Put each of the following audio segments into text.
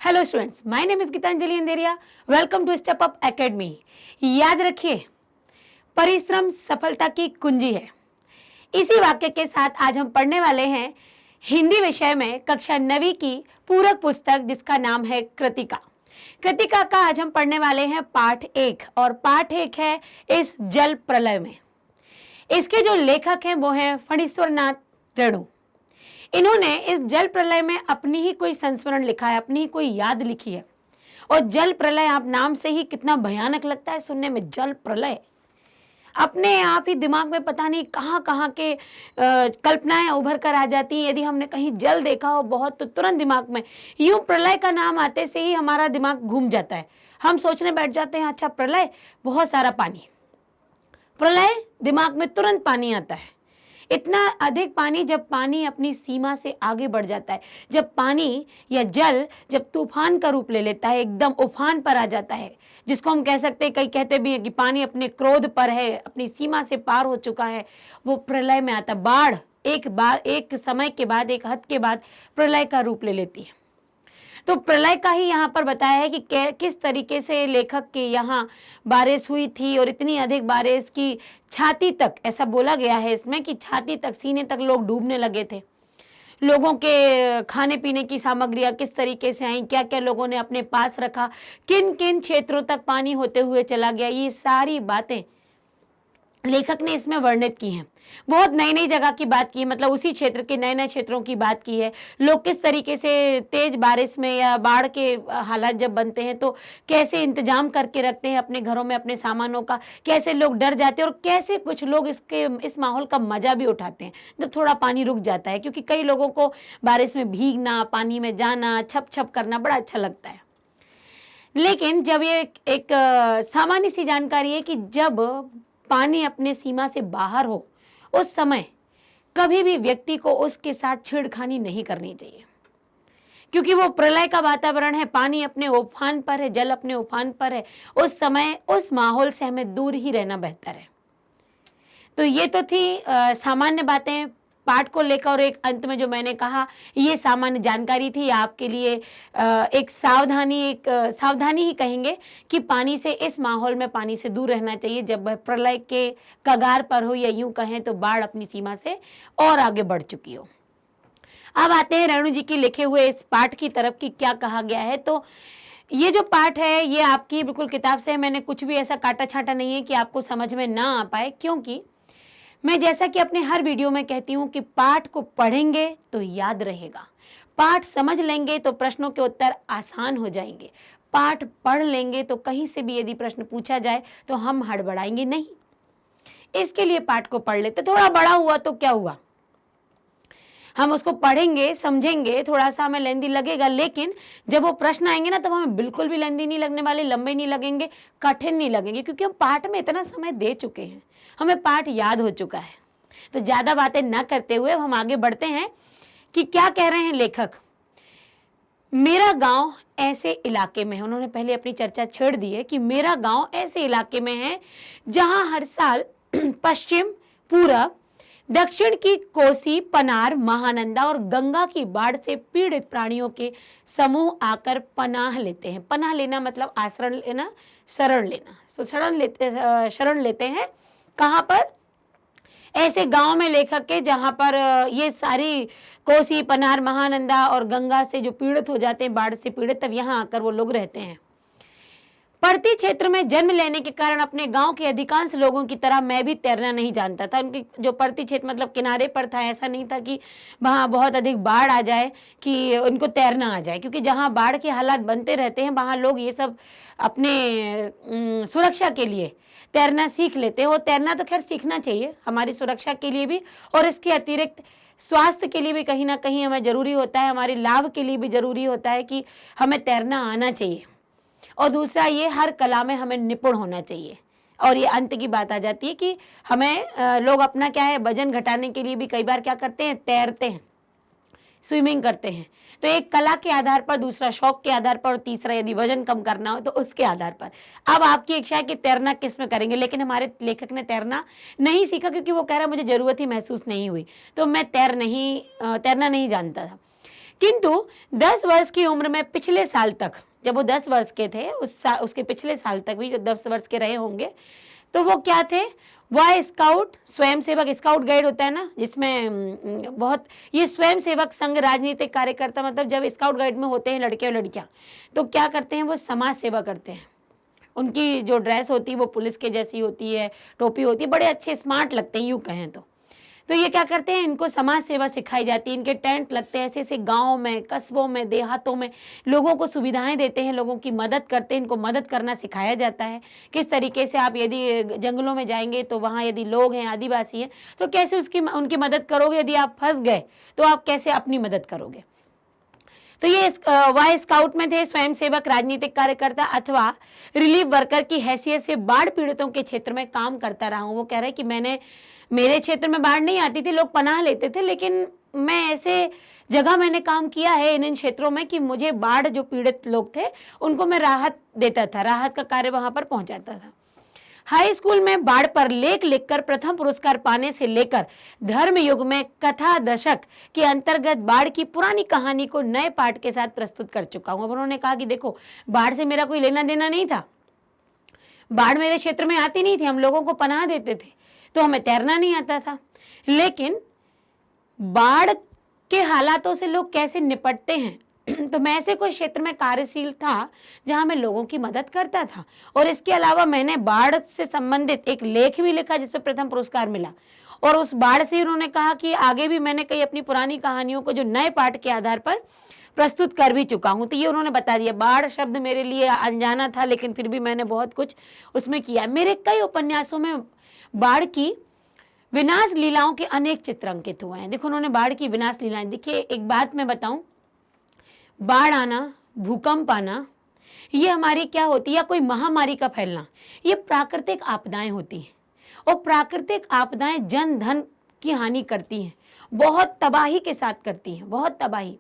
Hello students, my name is Geetanjali Andheria. Welcome to step up academy. याद रखिए, परिश्रम सफलता की कुंजी है। इसी वाक्य के साथ आज हम पढ़ने वाले हैं हिंदी विषय में कक्षा 9वीं की पूरक पुस्तक जिसका नाम है कृतिका। कृतिका का आज हम पढ़ने वाले हैं पाठ 1 और पाठ 1 है इस जल प्रलय में। इसके जो लेखक हैं वो हैं फणीश्वर नाथ रेणु। इन्होंने इस जल प्रलय में अपनी ही कोई संस्मरण लिखा है, अपनी ही कोई याद लिखी है। और जल प्रलय, आप नाम से ही कितना भयानक लगता है सुनने में, जल प्रलय। अपने आप ही दिमाग में पता नहीं कहाँ कहाँ के कल्पनाएं उभर कर आ जाती हैं। यदि हमने कहीं जल देखा हो बहुत तो तुरंत दिमाग में यूं प्रलय का नाम आते से ही हमारा दिमाग घूम जाता है। हम सोचने बैठ जाते हैं, अच्छा प्रलय, बहुत सारा पानी। प्रलय, दिमाग में तुरंत पानी आता है। इतना अधिक पानी, जब पानी अपनी सीमा से आगे बढ़ जाता है, जब पानी या जल जब तूफान का रूप ले लेता है, एकदम उफान पर आ जाता है, जिसको हम कह सकते हैं, कई कहते भी हैं कि पानी अपने क्रोध पर है, अपनी सीमा से पार हो चुका है, वो प्रलय में आता। बाढ़ एक समय के बाद, एक हद के बाद प्रलय का रूप ले लेती है। तो प्रलय का ही यहाँ पर बताया है कि किस तरीके से लेखक के यहाँ बारिश हुई थी और इतनी अधिक बारिश की छाती तक, ऐसा बोला गया है इसमें कि छाती तक, सीने तक लोग डूबने लगे थे। लोगों के खाने पीने की सामग्रियां किस तरीके से आई, क्या क्या लोगों ने अपने पास रखा, किन किन क्षेत्रों तक पानी होते हुए चला गया, ये सारी बातें लेखक ने इसमें वर्णित की हैं। बहुत नई नई जगह की बात की है, मतलब उसी क्षेत्र के नए नए क्षेत्रों की बात की है। लोग किस तरीके से तेज बारिश में या बाढ़ के हालात जब बनते हैं तो कैसे इंतजाम करके रखते हैं अपने घरों में अपने सामानों का, कैसे लोग डर जाते हैं और कैसे कुछ लोग इस माहौल का मजा भी उठाते हैं जब थोड़ा पानी रुक जाता है। क्योंकि कई लोगों को बारिश में भीगना, पानी में जाना, छप छप करना बड़ा अच्छा लगता है। लेकिन जब ये एक सामान्य सी जानकारी है कि जब पानी अपने सीमा से बाहर हो, उस समय कभी भी व्यक्ति को उसके साथ छेड़खानी नहीं करनी चाहिए। क्योंकि वो प्रलय का वातावरण है, पानी अपने उफान पर है, जल अपने उफान पर है। उस समय उस माहौल से हमें दूर ही रहना बेहतर है। तो ये तो थी सामान्य बातें पाठ को लेकर, और एक अंत में जो मैंने कहा ये सामान्य जानकारी थी आपके लिए। एक सावधानी ही कहेंगे कि पानी से, इस माहौल में पानी से दूर रहना चाहिए जब वह प्रलय के कगार पर हो, या यूं कहें तो बाढ़ अपनी सीमा से और आगे बढ़ चुकी हो। अब आते हैं रेणु जी की लिखे हुए इस पाठ की तरफ कि क्या कहा गया है। तो ये जो पाठ है ये आपकी बिल्कुल किताब से है। मैंने कुछ भी ऐसा काटा छाटा नहीं है कि आपको समझ में ना आ पाए, क्योंकि मैं जैसा कि अपने हर वीडियो में कहती हूं कि पाठ को पढ़ेंगे तो याद रहेगा, पाठ समझ लेंगे तो प्रश्नों के उत्तर आसान हो जाएंगे, पाठ पढ़ लेंगे तो कहीं से भी यदि प्रश्न पूछा जाए तो हम हड़बड़ाएंगे नहीं। इसके लिए पाठ को पढ़ लेते। थोड़ा बड़ा हुआ तो क्या हुआ, हम उसको पढ़ेंगे, समझेंगे, थोड़ा सा हमें लेंदी लगेगा, लेकिन जब वो प्रश्न आएंगे ना तब हमें बिल्कुल भी लेंदी नहीं लगने वाले, लंबे नहीं लगेंगे, कठिन नहीं लगेंगे, क्योंकि हम पाठ में इतना समय दे चुके हैं, हमें पाठ याद हो चुका है। तो ज्यादा बातें ना करते हुए हम आगे बढ़ते हैं कि क्या कह रहे हैं लेखक। मेरा गांव ऐसे इलाके में है, उन्होंने पहले अपनी चर्चा छेड़ दी है कि मेरा गांव ऐसे इलाके में है जहां हर साल पश्चिम, पूरब, दक्षिण की कोसी, पनार, महानंदा और गंगा की बाढ़ से पीड़ित प्राणियों के समूह आकर पनाह लेते हैं। पनाह लेना मतलब आश्रय लेना, शरण लेना। सो शरण लेते हैं कहाँ पर? ऐसे गांव में लेखक के जहां पर ये सारी कोसी, पनार, महानंदा और गंगा से जो पीड़ित हो जाते हैं, बाढ़ से पीड़ित, तब यहाँ आकर वो लोग रहते हैं। पर्ती क्षेत्र में जन्म लेने के कारण अपने गांव के अधिकांश लोगों की तरह मैं भी तैरना नहीं जानता था। उनकी जो पर्ती क्षेत्र मतलब किनारे पर था, ऐसा नहीं था कि वहाँ बहुत अधिक बाढ़ आ जाए कि उनको तैरना आ जाए, क्योंकि जहाँ बाढ़ के हालात बनते रहते हैं वहाँ लोग ये सब अपने सुरक्षा के लिए तैरना सीख लेते हैं। वो तैरना तो खैर सीखना चाहिए हमारी सुरक्षा के लिए भी, और इसके अतिरिक्त स्वास्थ्य के लिए भी कहीं ना कहीं हमें जरूरी होता है, हमारे लाभ के लिए भी जरूरी होता है कि हमें तैरना आना चाहिए। और दूसरा ये, हर कला में हमें निपुण होना चाहिए। और ये अंत की बात आ जाती है कि हमें लोग अपना क्या है, वजन घटाने के लिए भी कई बार क्या करते हैं, तैरते हैं, स्विमिंग करते हैं। तो एक कला के आधार पर, दूसरा शौक के आधार पर, और तीसरा यदि वजन कम करना हो तो उसके आधार पर। अब आपकी इच्छा है कि तैरना किस में करेंगे, लेकिन हमारे लेखक ने तैरना नहीं सीखा क्योंकि वो कह रहा मुझे जरूरत ही महसूस नहीं हुई, तो मैं तैरना नहीं जानता था। किंतु 10 वर्ष की उम्र में पिछले साल तक, जब वो 10 वर्ष के थे, उसके पिछले साल तक भी जब 10 वर्ष के रहे होंगे, तो वो क्या थे, वह स्काउट स्वयं सेवक, स्काउट गाइड होता है ना, जिसमें बहुत ये स्वयं सेवक संघ राजनीतिक कार्यकर्ता, मतलब जब स्काउट गाइड में होते हैं लड़के और लड़कियां, तो क्या करते हैं, वो समाज सेवा करते हैं। उनकी जो ड्रेस होती है वो पुलिस के जैसी होती है, टोपी होती है, बड़े अच्छे स्मार्ट लगते हैं यूँ कहें तो ये क्या करते हैं, इनको समाज सेवा सिखाई जाती है। इनके टेंट लगते हैं ऐसे ऐसे गाँव में, कस्बों में, देहातों में, लोगों को सुविधाएं देते हैं, लोगों की मदद करते हैं, इनको मदद करना सिखाया जाता है। किस तरीके से आप यदि जंगलों में जाएंगे तो वहाँ यदि लोग हैं, आदिवासी हैं, तो कैसे उनकी मदद करोगे, यदि आप फंस गए तो आप कैसे अपनी मदद करोगे। तो ये वाई स्काउट में थे, स्वयं सेवक, राजनीतिक कार्यकर्ता अथवा रिलीफ वर्कर की हैसियत से बाढ़ पीड़ितों के क्षेत्र में काम करता रहा हूँ। वो कह रहे हैं कि मेरे क्षेत्र में बाढ़ नहीं आती थी, लोग पनाह लेते थे, लेकिन मैं ऐसे जगह मैंने काम किया है इन क्षेत्रों में कि मुझे बाढ़ जो पीड़ित लोग थे उनको मैं राहत देता था, राहत का कार्य वहां पर पहुंचाता था। हाई स्कूल में बाढ़ पर लेख लिखकर प्रथम पुरस्कार पाने से लेकर धर्म युग में कथा दशक के अंतर्गत बाढ़ की पुरानी कहानी को नए पाठ के साथ प्रस्तुत कर चुका हूं। अब उन्होंने कहा कि देखो, बाढ़ से मेरा कोई लेना देना नहीं था, बाढ़ मेरे क्षेत्र में आती नहीं थी, हम लोगों को पनाह देते थे, तो हमें तैरना नहीं आता था, लेकिन बाढ़ के हालातों से लोग कैसे निपटते हैं तो मैं ऐसे कोई क्षेत्र में कार्यशील था जहां मैं लोगों की मदद करता था। और इसके अलावा मैंने बाढ़ से संबंधित एक लेख भी लिखा जिसपे प्रथम पुरस्कार मिला। और उस बाढ़ से उन्होंने कहा कि आगे भी मैंने कई अपनी पुरानी कहानियों को जो नए पाठ के आधार पर प्रस्तुत कर भी चुका हूं। तो ये उन्होंने बता दिया। बाढ़ शब्द मेरे लिए अनजाना था, लेकिन फिर भी मैंने बहुत कुछ उसमें किया। मेरे कई उपन्यासों में बाढ़ की विनाश लीलाओं के अनेक चित्र अंकित हुए हैं। देखो, उन्होंने बाढ़ की विनाश लीलाएं, देखिए एक बात मैं बताऊं, बाढ़ आना, भूकंप आना, ये हमारी क्या होती है, या कोई महामारी का फैलना, ये प्राकृतिक आपदाएं होती हैं। और प्राकृतिक आपदाएं जन धन की हानि करती हैं, बहुत तबाही के साथ करती हैं, बहुत तबाही।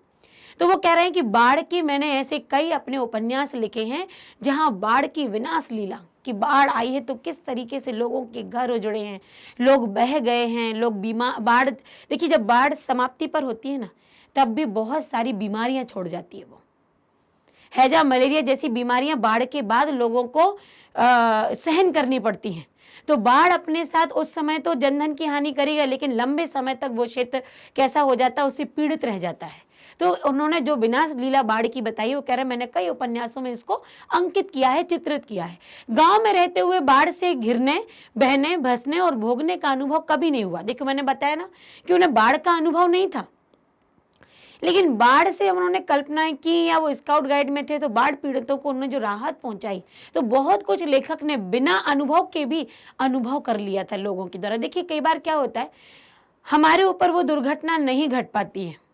तो वो कह रहे हैं कि बाढ़ की मैंने ऐसे कई अपने उपन्यास लिखे हैं जहां बाढ़ की विनाश लीला, कि बाढ़ आई है तो किस तरीके से लोगों के घर उजड़े हैं, लोग बह गए हैं, लोग बीमार। बाढ़, देखिए जब बाढ़ समाप्ति पर होती है ना, तब भी बहुत सारी बीमारियां छोड़ जाती है। वो हैजा, मलेरिया जैसी बीमारियां बाढ़ के बाद लोगों को सहन करनी पड़ती हैं। तो बाढ़ अपने साथ उस समय तो जनधन की हानि करेगा, लेकिन लंबे समय तक वो क्षेत्र कैसा हो जाता है, उससे पीड़ित रह जाता है। तो उन्होंने जो विनाश लीला बाढ़ की बताई, वो कह रहे हैं मैंने कई उपन्यासों में इसको अंकित किया है, चित्रित किया है। गांव में रहते हुए बाढ़ से घिरने, बहने, भसने और भोगने का अनुभव कभी नहीं हुआ। देखो, मैंने बताया ना कि उन्हें बाढ़ का अनुभव नहीं था, लेकिन बाढ़ से उन्होंने कल्पना की, या वो स्काउट गाइड में थे तो बाढ़ पीड़ितों को उन्होंने जो राहत पहुंचाई, तो बहुत कुछ लेखक ने बिना अनुभव के भी अनुभव कर लिया था लोगों के द्वारा। देखिए कई बार क्या होता है, हमारे ऊपर वो दुर्घटना नहीं घट पाती है,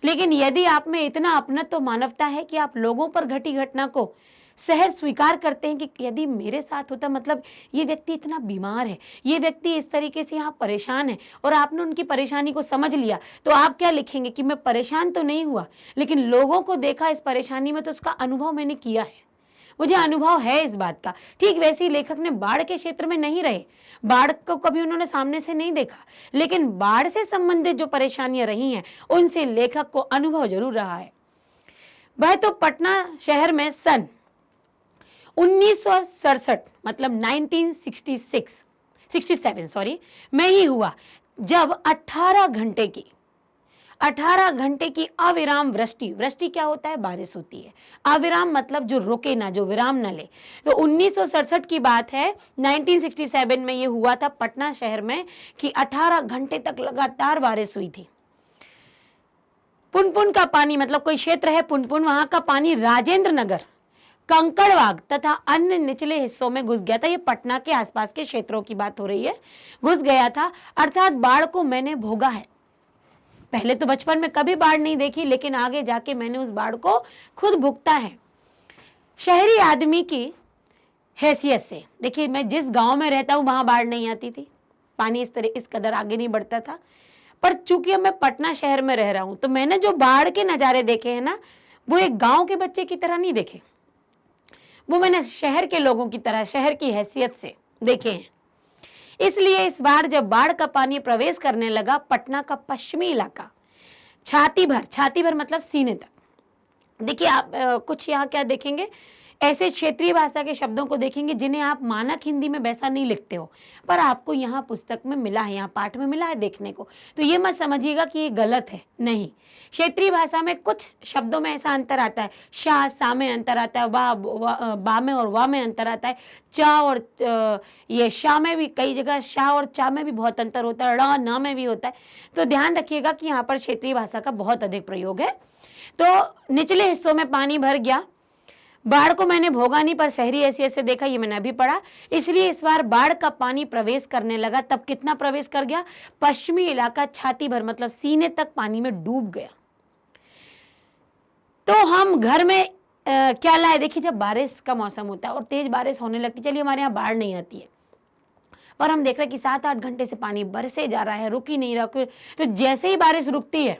लेकिन यदि आप में इतना अपनत्व तो मानवता है कि आप लोगों पर घटी घटना को सहज स्वीकार करते हैं कि यदि मेरे साथ होता, मतलब ये व्यक्ति इतना बीमार है, ये व्यक्ति इस तरीके से यहाँ परेशान है, और आपने उनकी परेशानी को समझ लिया, तो आप क्या लिखेंगे कि मैं परेशान तो नहीं हुआ, लेकिन लोगों को देखा इस परेशानी में, तो उसका अनुभव मैंने किया है, मुझे अनुभव है इस बात का। ठीक वैसे ही लेखक ने बाढ़ के क्षेत्र में नहीं रहे, बाढ़ को कभी उन्होंने सामने से नहीं देखा, लेकिन बाढ़ से संबंधित जो परेशानियां रही हैं उनसे लेखक को अनुभव जरूर रहा है। वह तो पटना शहर में सन 1967 मतलब 1967 में ही हुआ, जब 18 घंटे की अविराम वृष्टि, वृष्टि क्या होता है, बारिश होती है, अविराम मतलब जो रुके ना, जो विराम न ले। तो 1967 की बात है, 1967 में ये हुआ था पटना शहर में कि 18 घंटे तक लगातार बारिश हुई थी। पुनपुन का पानी, मतलब कोई क्षेत्र है पुनपुन, वहां का पानी राजेंद्र नगर, कंकड़बाग तथा अन्य निचले हिस्सों में घुस गया था। ये पटना के आसपास के क्षेत्रों की बात हो रही है, घुस गया था। अर्थात बाढ़ को मैंने भोगा है। पहले तो बचपन में कभी बाढ़ नहीं देखी, लेकिन आगे जाके मैंने उस बाढ़ को खुद भुगता है। शहरी आदमी की हैसियत से, देखिए मैं जिस गांव में रहता हूं वहां बाढ़ नहीं आती थी, पानी इस कदर आगे नहीं बढ़ता था, पर चूंकि मैं पटना शहर में रह रहा हूं, तो मैंने जो बाढ़ के नजारे देखे हैं ना, वो एक गांव के बच्चे की तरह नहीं देखे, वो मैंने शहर के लोगों की तरह, शहर की हैसियत से देखे हैं। इसलिए इस बार जब बाढ़ का पानी प्रवेश करने लगा, पटना का पश्चिमी इलाका छाती भर मतलब सीने तक। देखिए आप कुछ यहाँ क्या देखेंगे, ऐसे क्षेत्रीय भाषा के शब्दों को देखेंगे जिन्हें आप मानक हिंदी में वैसा नहीं लिखते हो, पर आपको यहाँ पुस्तक में मिला है, यहाँ पाठ में मिला है देखने को। तो ये मत समझिएगा कि ये गलत है, नहीं। क्षेत्रीय भाषा में कुछ शब्दों में ऐसा अंतर आता है, शाह सा में अंतर आता है, बा में और वा में अंतर आता है, चा और ये शाह में भी कई जगह शाह और चा में भी बहुत अंतर होता है, ड़ न में भी होता है। तो ध्यान रखिएगा कि यहाँ पर क्षेत्रीय भाषा का बहुत अधिक प्रयोग है। तो निचले हिस्सों में पानी भर गया, बाढ़ को मैंने भोगा नहीं पर शहरी हैसियत से देखा, ये मैंने अभी पढ़ा। इसलिए इस बार बाढ़ का पानी प्रवेश करने लगा। तब कितना प्रवेश कर गया? पश्चिमी इलाका छाती भर मतलब सीने तक पानी में डूब गया। तो हम घर में क्या लाए? देखिए जब बारिश का मौसम होता है और तेज बारिश होने लगती, चलिए हमारे यहाँ बाढ़ नहीं आती है, पर हम देख रहे हैं कि 7-8 घंटे से पानी बरसे जा रहा है, रुक ही नहीं रहा। तो जैसे ही बारिश रुकती है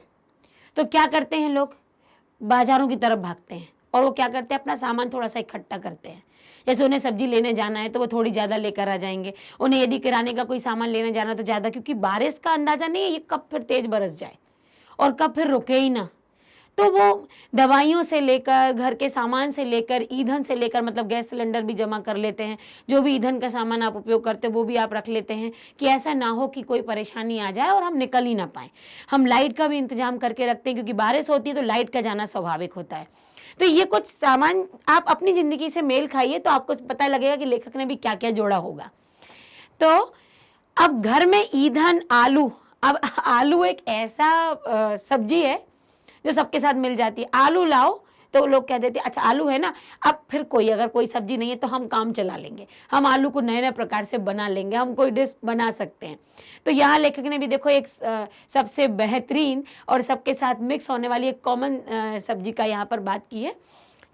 तो क्या करते हैं लोग? बाजारों की तरफ भागते हैं और वो क्या करते हैं? अपना सामान थोड़ा सा इकट्ठा करते हैं। जैसे उन्हें सब्जी लेने जाना है तो वो थोड़ी ज़्यादा लेकर आ जाएंगे, उन्हें यदि किराने का कोई सामान लेने जाना तो ज़्यादा, क्योंकि बारिश का अंदाजा नहीं है ये कब फिर तेज बरस जाए और कब फिर रुके ही ना। तो वो दवाइयों से लेकर, घर के सामान से लेकर, ईंधन से लेकर, मतलब गैस सिलेंडर भी जमा कर लेते हैं, जो भी ईंधन का सामान आप उपयोग करते हैं वो भी आप रख लेते हैं कि ऐसा ना हो कि कोई परेशानी आ जाए और हम निकल ही ना पाएँ। हम लाइट का भी इंतजाम करके रखते हैं, क्योंकि बारिश होती है तो लाइट का जाना स्वाभाविक होता है। तो ये कुछ सामान आप अपनी ज़िंदगी से मेल खाइए तो आपको पता लगेगा कि लेखक ने भी क्या क्या जोड़ा होगा। तो अब घर में ईंधन, आलू, अब आलू एक ऐसा सब्जी है जो सबके साथ मिल जाती है। आलू लाओ तो लोग कह देते हैं अच्छा आलू है ना, अब फिर कोई अगर कोई सब्जी नहीं है तो हम काम चला लेंगे, हम आलू को नए नए प्रकार से बना लेंगे, हम कोई डिश बना सकते हैं। तो यहाँ लेखक ने भी देखो एक सबसे बेहतरीन और सबके साथ मिक्स होने वाली एक कॉमन सब्जी का यहाँ पर बात की है।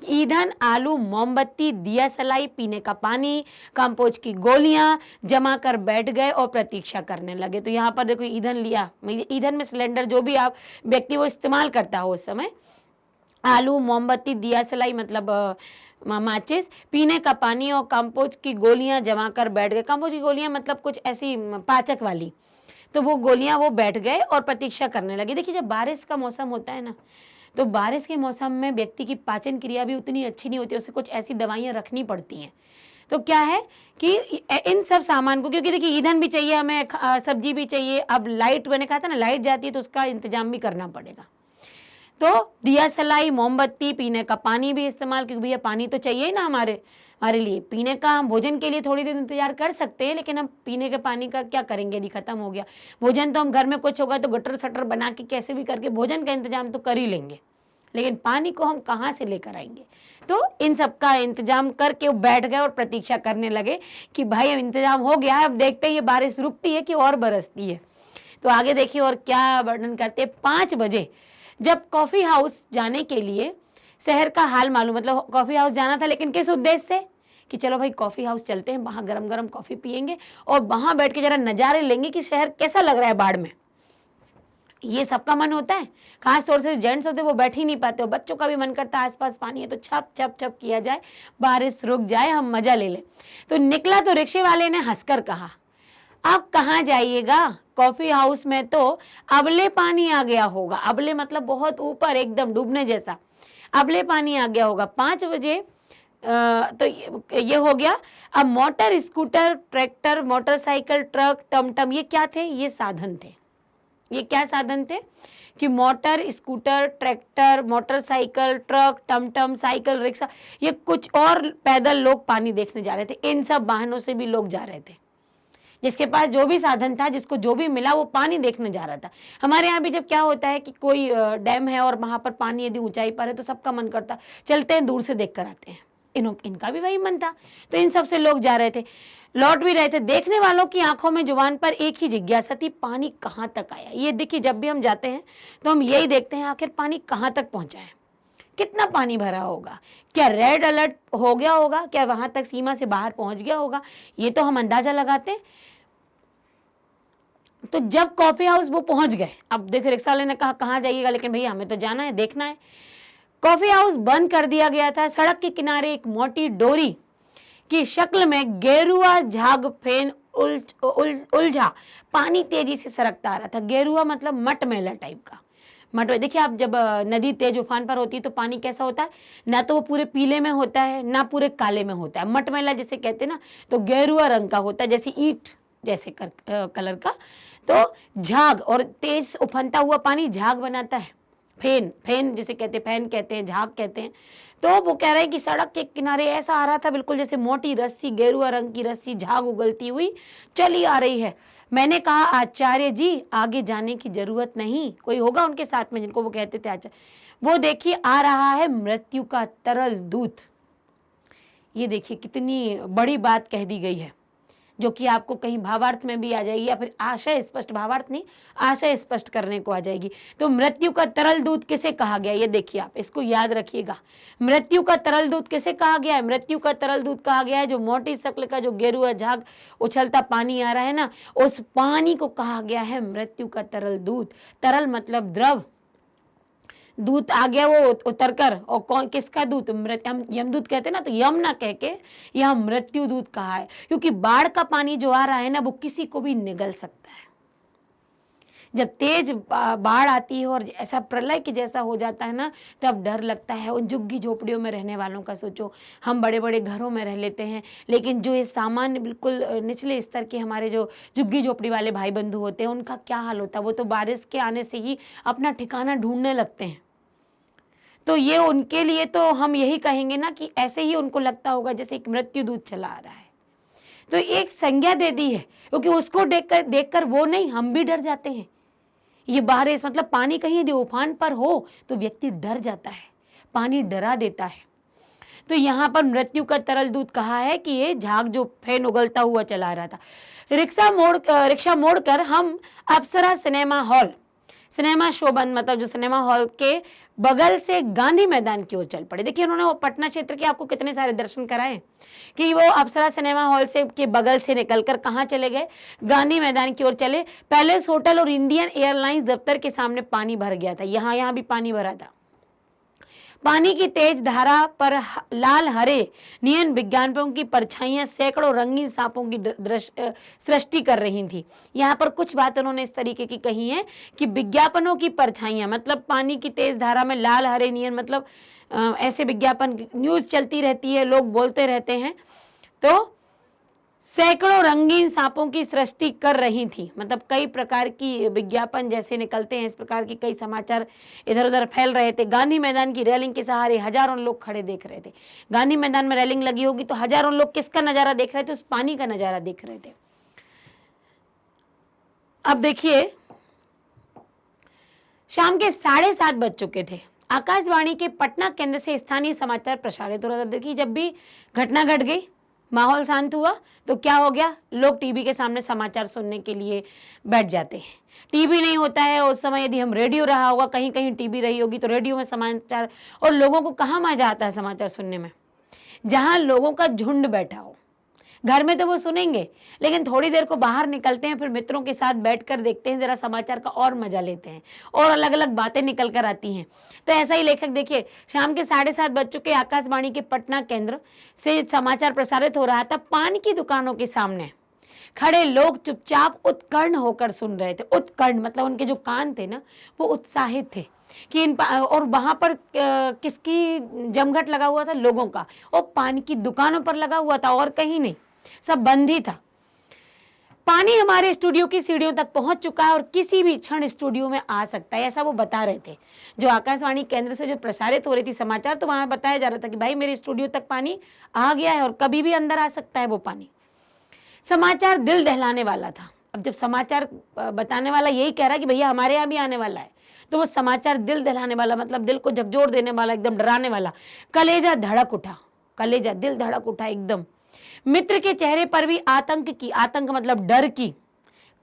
ईंधन, आलू, मोमबत्ती, दिया सलाई, पीने का पानी, कंपोज की गोलियां जमा कर बैठ गए और प्रतीक्षा करने लगे। तो यहाँ पर देखो ईंधन लिया, ईंधन में सिलेंडर जो भी आप व्यक्ति वो इस्तेमाल करता हो उस समय, आलू, मोमबत्ती, दिया सलाई मतलब माचिस, पीने का पानी और कंपोज की गोलियां जमा कर बैठ गए। कंपोज की गोलियां मतलब कुछ ऐसी पाचक वाली, तो वो गोलियां वो बैठ गए और प्रतीक्षा करने लगे। देखिए जब बारिश का मौसम होता है ना, तो बारिश के मौसम में व्यक्ति की पाचन क्रिया भी उतनी अच्छी नहीं होती, उसे कुछ ऐसी दवाइयाँ रखनी पड़ती हैं। तो क्या है कि इन सब सामान को, क्योंकि देखिए ईंधन भी चाहिए हमें, सब्जी भी चाहिए, अब लाइट, मैंने कहा था ना लाइट जाती है तो उसका इंतजाम भी करना पड़ेगा। तो दिया सलाई, मोमबत्ती, पीने का पानी भी इस्तेमाल, क्योंकि भैया पानी तो चाहिए ही ना हमारे लिए। पीने का हम भोजन के लिए थोड़ी देर इंतजार कर सकते हैं, लेकिन हम पीने के पानी का क्या करेंगे यदि खत्म हो गया भोजन? तो हम घर में कुछ होगा तो गटर सटर बना के कैसे भी करके भोजन का इंतजाम तो कर ही लेंगे, लेकिन पानी को हम कहाँ से लेकर आएंगे? तो इन सब का इंतजाम करके वो बैठ गए और प्रतीक्षा करने लगे कि भाई अब इंतजाम हो गया है, अब देखते हैं ये बारिश रुकती है कि और बरसती है। तो आगे देखिए और क्या वर्णन करते हैं। 5 बजे जब कॉफ़ी हाउस जाने के लिए शहर का हाल मालूम, मतलब कॉफ़ी हाउस जाना था, लेकिन किस उद्देश्य से? कि चलो भाई कॉफ़ी हाउस चलते हैं, वहाँ गरम गरम कॉफ़ी पियेंगे और वहाँ बैठ के जरा नज़ारे लेंगे कि शहर कैसा लग रहा है बाढ़ में। ये सबका मन होता है, खास तौर से जेंट्स होते हैं वो बैठ ही नहीं पाते हो, बच्चों का भी मन करता है आसपास पानी है तो छप छप छप किया जाए, बारिश रुक जाए, हम मजा ले लें। तो निकला तो रिक्शे वाले ने हंसकर कहा, अब कहाँ जाइएगा, कॉफी हाउस में तो अबले पानी आ गया होगा। अबले मतलब बहुत ऊपर, एकदम डूबने जैसा, अबले पानी आ गया होगा। 5 बजे तो ये हो गया। अब motor, scooter, tractor, motorcycle, truck, टमटम, ये क्या थे? ये साधन थे। ये क्या साधन थे कि motor, scooter, tractor, motorcycle, truck, टमटम, साइकिल, रिक्शा, ये कुछ और पैदल लोग पानी देखने जा रहे थे। इन सब वाहनों से भी लोग जा रहे थे, जिसके पास जो भी साधन था, जिसको जो भी मिला वो पानी देखने जा रहा था। हमारे यहाँ भी जब क्या होता है कि कोई डैम है और वहाँ पर पानी यदि ऊंचाई पर है तो सबका मन करता चलते हैं दूर से देख कर आते हैं। इनका भी वही मन था, तो इन सब से लोग जा रहे थे, लौट भी रहे थे। देखने वालों की आंखों में जुबान पर एक ही जिज्ञासा थी, पानी कहाँ तक आया? ये देखिए जब भी हम जाते हैं तो हम यही देखते हैं आखिर पानी कहाँ तक पहुँचा है, कितना पानी भरा होगा, क्या रेड अलर्ट हो गया होगा, क्या वहां तक सीमा से बाहर पहुंच गया होगा, ये तो हम अंदाजा लगाते हैं। तो जब कॉफी हाउस वो पहुंच गए, अब देखो रिक्शा वाले ने कहा कहाँ जाइएगा, लेकिन भैया हमें तो जाना है, देखना है। कॉफी हाउस बंद कर दिया गया था। सड़क के किनारे एक मोटी डोरी की शक्ल में गेरुआ झाग फेन उलझा पानी तेजी से सरकता आ रहा था। गेरुआ मतलब मटमैला टाइप का, मटमैला देखिए आप जब नदी तेज उफान पर होती है तो पानी कैसा होता है, ना तो वो पूरे पीले में होता है ना पूरे काले में होता है। मटमैला जिसे कहते हैं ना तो गेरुआ रंग का होता है, जैसे ईंट जैसे कलर का। तो झाग और तेज उफनता हुआ पानी झाग बनाता है, फेन फेन जिसे कहते हैं, फैन कहते हैं, झाग कहते हैं। तो वो कह रहे हैं कि सड़क के किनारे ऐसा आ रहा था बिल्कुल जैसे मोटी रस्सी, गेरुआ रंग की रस्सी झाग उगलती हुई चली आ रही है। मैंने कहा आचार्य जी आगे जाने की जरूरत नहीं, कोई होगा उनके साथ में जिनको वो कहते थे आचार्य। वो देखिए आ रहा है मृत्यु का तरल दूत। ये देखिए कितनी बड़ी बात कह दी गई है, जो कि आपको कहीं भावार्थ में भी आ जाएगी या फिर आशय स्पष्ट, भावार्थ नहीं आशय स्पष्ट करने को आ जाएगी। तो मृत्यु का तरल दूत किसे कहा गया, ये देखिए आप इसको याद रखिएगा। मृत्यु का तरल दूत किसे कहा गया है? मृत्यु का तरल दूत कहा गया है जो मोटी शक्ल का जो गेरुआ झाग उछलता पानी आ रहा है ना, उस पानी को कहा गया है मृत्यु का तरल दूत। तरल मतलब द्रव, दूत आ गया वो उतर कर, और कौन किसका दूत? हम यमदूत कहते हैं ना, तो यम ना कह के यह मृत्यु दूत कहा है, क्योंकि बाढ़ का पानी जो आ रहा है ना वो किसी को भी निगल सकता है। जब तेज बाढ़ आती है और ऐसा प्रलय के जैसा हो जाता है ना, तब डर लगता है। उन झुग्गी झोपड़ियों में रहने वालों का सोचो, हम बड़े बड़े घरों में रह लेते हैं, लेकिन जो ये सामान्य बिल्कुल निचले स्तर के हमारे जो झुग्गी झोपड़ी वाले भाई बंधु होते हैं उनका क्या हाल होता है? वो तो बारिश के आने से ही अपना ठिकाना ढूंढने लगते हैं। तो ये उनके लिए तो हम यही कहेंगे ना कि ऐसे ही उनको लगता होगा जैसे एक मृत्यु दूत चला आ रहा है। तो एक संज्ञा दे दी है, क्योंकि उसको देखकर वो नहीं, हम भी डर जाते हैं। ये बारिश मतलब पानी कहीं यदि उफान पर हो तो व्यक्ति डर जाता है, पानी डरा देता है। तो यहाँ पर मृत्यु का तरल दूत कहा है कि ये झाग जो फैन उगलता हुआ चला रहा था। रिक्शा मोड़कर हम अप्सरा सिनेमा शो बंद मतलब जो सिनेमा हॉल के बगल से गांधी मैदान की ओर चल पड़े। देखिए उन्होंने वो पटना क्षेत्र के आपको कितने सारे दर्शन कराए कि वो अप्सरा सिनेमा हॉल से के बगल से निकलकर कहाँ चले गए? गांधी मैदान की ओर चले। पैलेस होटल और इंडियन एयरलाइंस दफ्तर के सामने पानी भर गया था, यहाँ भी पानी भरा था। पानी की तेज धारा पर लाल हरे नियन विज्ञापनों की परछाइयां सैकड़ों रंगीन सांपों की सृष्टि कर रही थी। यहाँ पर कुछ बात उन्होंने इस तरीके की कही है कि विज्ञापनों की परछाइयां मतलब पानी की तेज धारा में लाल हरे नियन मतलब ऐसे विज्ञापन, न्यूज चलती रहती है, लोग बोलते रहते हैं, तो सैकड़ों रंगीन सांपों की सृष्टि कर रही थी। मतलब कई प्रकार की विज्ञापन जैसे निकलते हैं, इस प्रकार की कई समाचार इधर उधर फैल रहे थे। गांधी मैदान की रेलिंग के सहारे हजारों लोग खड़े देख रहे थे। गांधी मैदान में रेलिंग लगी होगी तो हजारों लोग किसका नजारा देख रहे थे? उस पानी का नजारा देख रहे थे। अब देखिए शाम के 7:30 बज चुके थे। आकाशवाणी के पटना केंद्र से स्थानीय समाचार प्रसारित हो रहा था। देखिए जब भी घटना घट गई, माहौल शांत हुआ, तो क्या हो गया? लोग टीवी के सामने समाचार सुनने के लिए बैठ जाते हैं। टीवी नहीं होता है उस समय, यदि हम रेडियो रहा होगा, कहीं कहीं टीवी रही होगी, तो रेडियो में समाचार, और लोगों को कहाँ मजा आता है समाचार सुनने में? जहाँ लोगों का झुंड बैठा हो। घर में तो वो सुनेंगे, लेकिन थोड़ी देर को बाहर निकलते हैं, फिर मित्रों के साथ बैठकर देखते हैं, जरा समाचार का और मजा लेते हैं और अलग अलग बातें निकल कर आती हैं। तो ऐसा ही लेखक देखिए शाम के 7:30 बज चुके, आकाशवाणी के पटना केंद्र से समाचार प्रसारित हो रहा था। पान की दुकानों के सामने खड़े लोग चुपचाप उत्कर्ण होकर सुन रहे थे। उत्कर्ण मतलब उनके जो कान थे ना वो उत्साहित थे कि और वहां पर किसकी जमघट लगा हुआ था? लोगों का। और पान की दुकानों पर लगा हुआ था और कहीं नहीं, सब बंद ही था। पानी हमारे स्टूडियो की सीढ़ियों तक पहुंच चुका है और किसी भी क्षण स्टूडियो में आ सकता है, ऐसा वो बता रहे थे। जो आकाशवाणी केंद्र से जो प्रसारित हो रही थी समाचार, तो वहां बताया जा रहा था कि भाई मेरे स्टूडियो तक पानी आ गया है और कभी भी अंदर आ सकता है वो पानी। समाचार दिल दहलाने वाला था। अब जब समाचार बताने वाला यही कह रहा है कि भैया हमारे यहाँ भी आने वाला है, तो वो समाचार दिल दहलाने वाला मतलब दिल को झकझोर देने वाला, एकदम डराने वाला। कलेजा धड़क उठा, कलेजा दिल धड़क उठा एकदम। मित्र के चेहरे पर भी आतंक की, आतंक मतलब डर की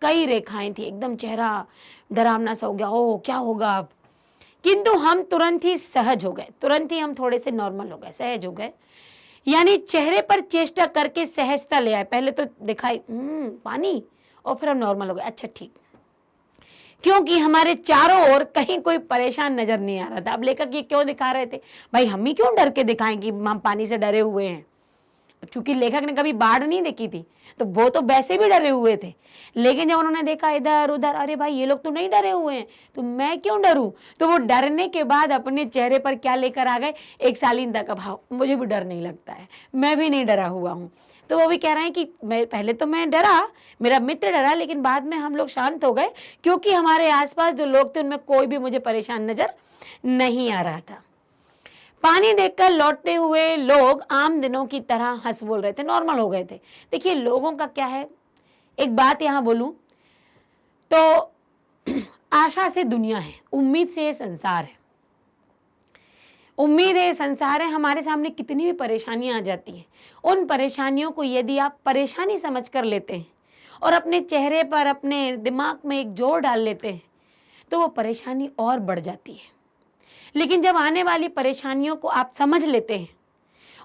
कई रेखाएं थी। एकदम चेहरा डरावना सा हो गया, ओ क्या होगा अब। किंतु हम तुरंत ही सहज हो गए, तुरंत ही हम थोड़े से नॉर्मल हो गए, सहज हो गए। यानी चेहरे पर चेष्टा करके सहजता ले आए। पहले तो दिखाई पानी, और फिर हम नॉर्मल हो गए, अच्छा ठीक, क्योंकि हमारे चारों ओर कहीं कोई परेशान नजर नहीं आ रहा था। अब लेखक ये क्यों दिखा रहे थे? भाई हम ही क्यों डर के दिखाएं कि हम पानी से डरे हुए हैं? क्योंकि लेखक ने कभी बाढ़ नहीं देखी थी, तो वो तो वैसे भी डरे हुए थे। लेकिन जब उन्होंने देखा इधर उधर, अरे भाई ये लोग तो नहीं डरे हुए हैं, तो मैं क्यों डरूं, तो वो डरने के बाद अपने चेहरे पर क्या लेकर आ गए, एक शालीनता का भाव। मुझे भी डर नहीं लगता है, मैं भी नहीं डरा हुआ हूँ। तो वो भी कह रहे हैं कि मैं पहले तो मैं डरा, मेरा मित्र डरा, लेकिन बाद में हम लोग शांत हो गए, क्योंकि हमारे आसपास जो लोग थे उनमें कोई भी मुझे परेशान नजर नहीं आ रहा था। पानी देखकर लौटते हुए लोग आम दिनों की तरह हंस बोल रहे थे, नॉर्मल हो गए थे। देखिए लोगों का क्या है, एक बात यहां बोलूं तो आशा से दुनिया है, उम्मीद से ये संसार है। उम्मीद है संसार है, हमारे सामने कितनी भी परेशानियां आ जाती हैं, उन परेशानियों को यदि आप परेशानी समझ कर लेते हैं और अपने चेहरे पर, अपने दिमाग में एक जोर डाल लेते हैं, तो वो परेशानी और बढ़ जाती है। लेकिन जब आने वाली परेशानियों को आप समझ लेते हैं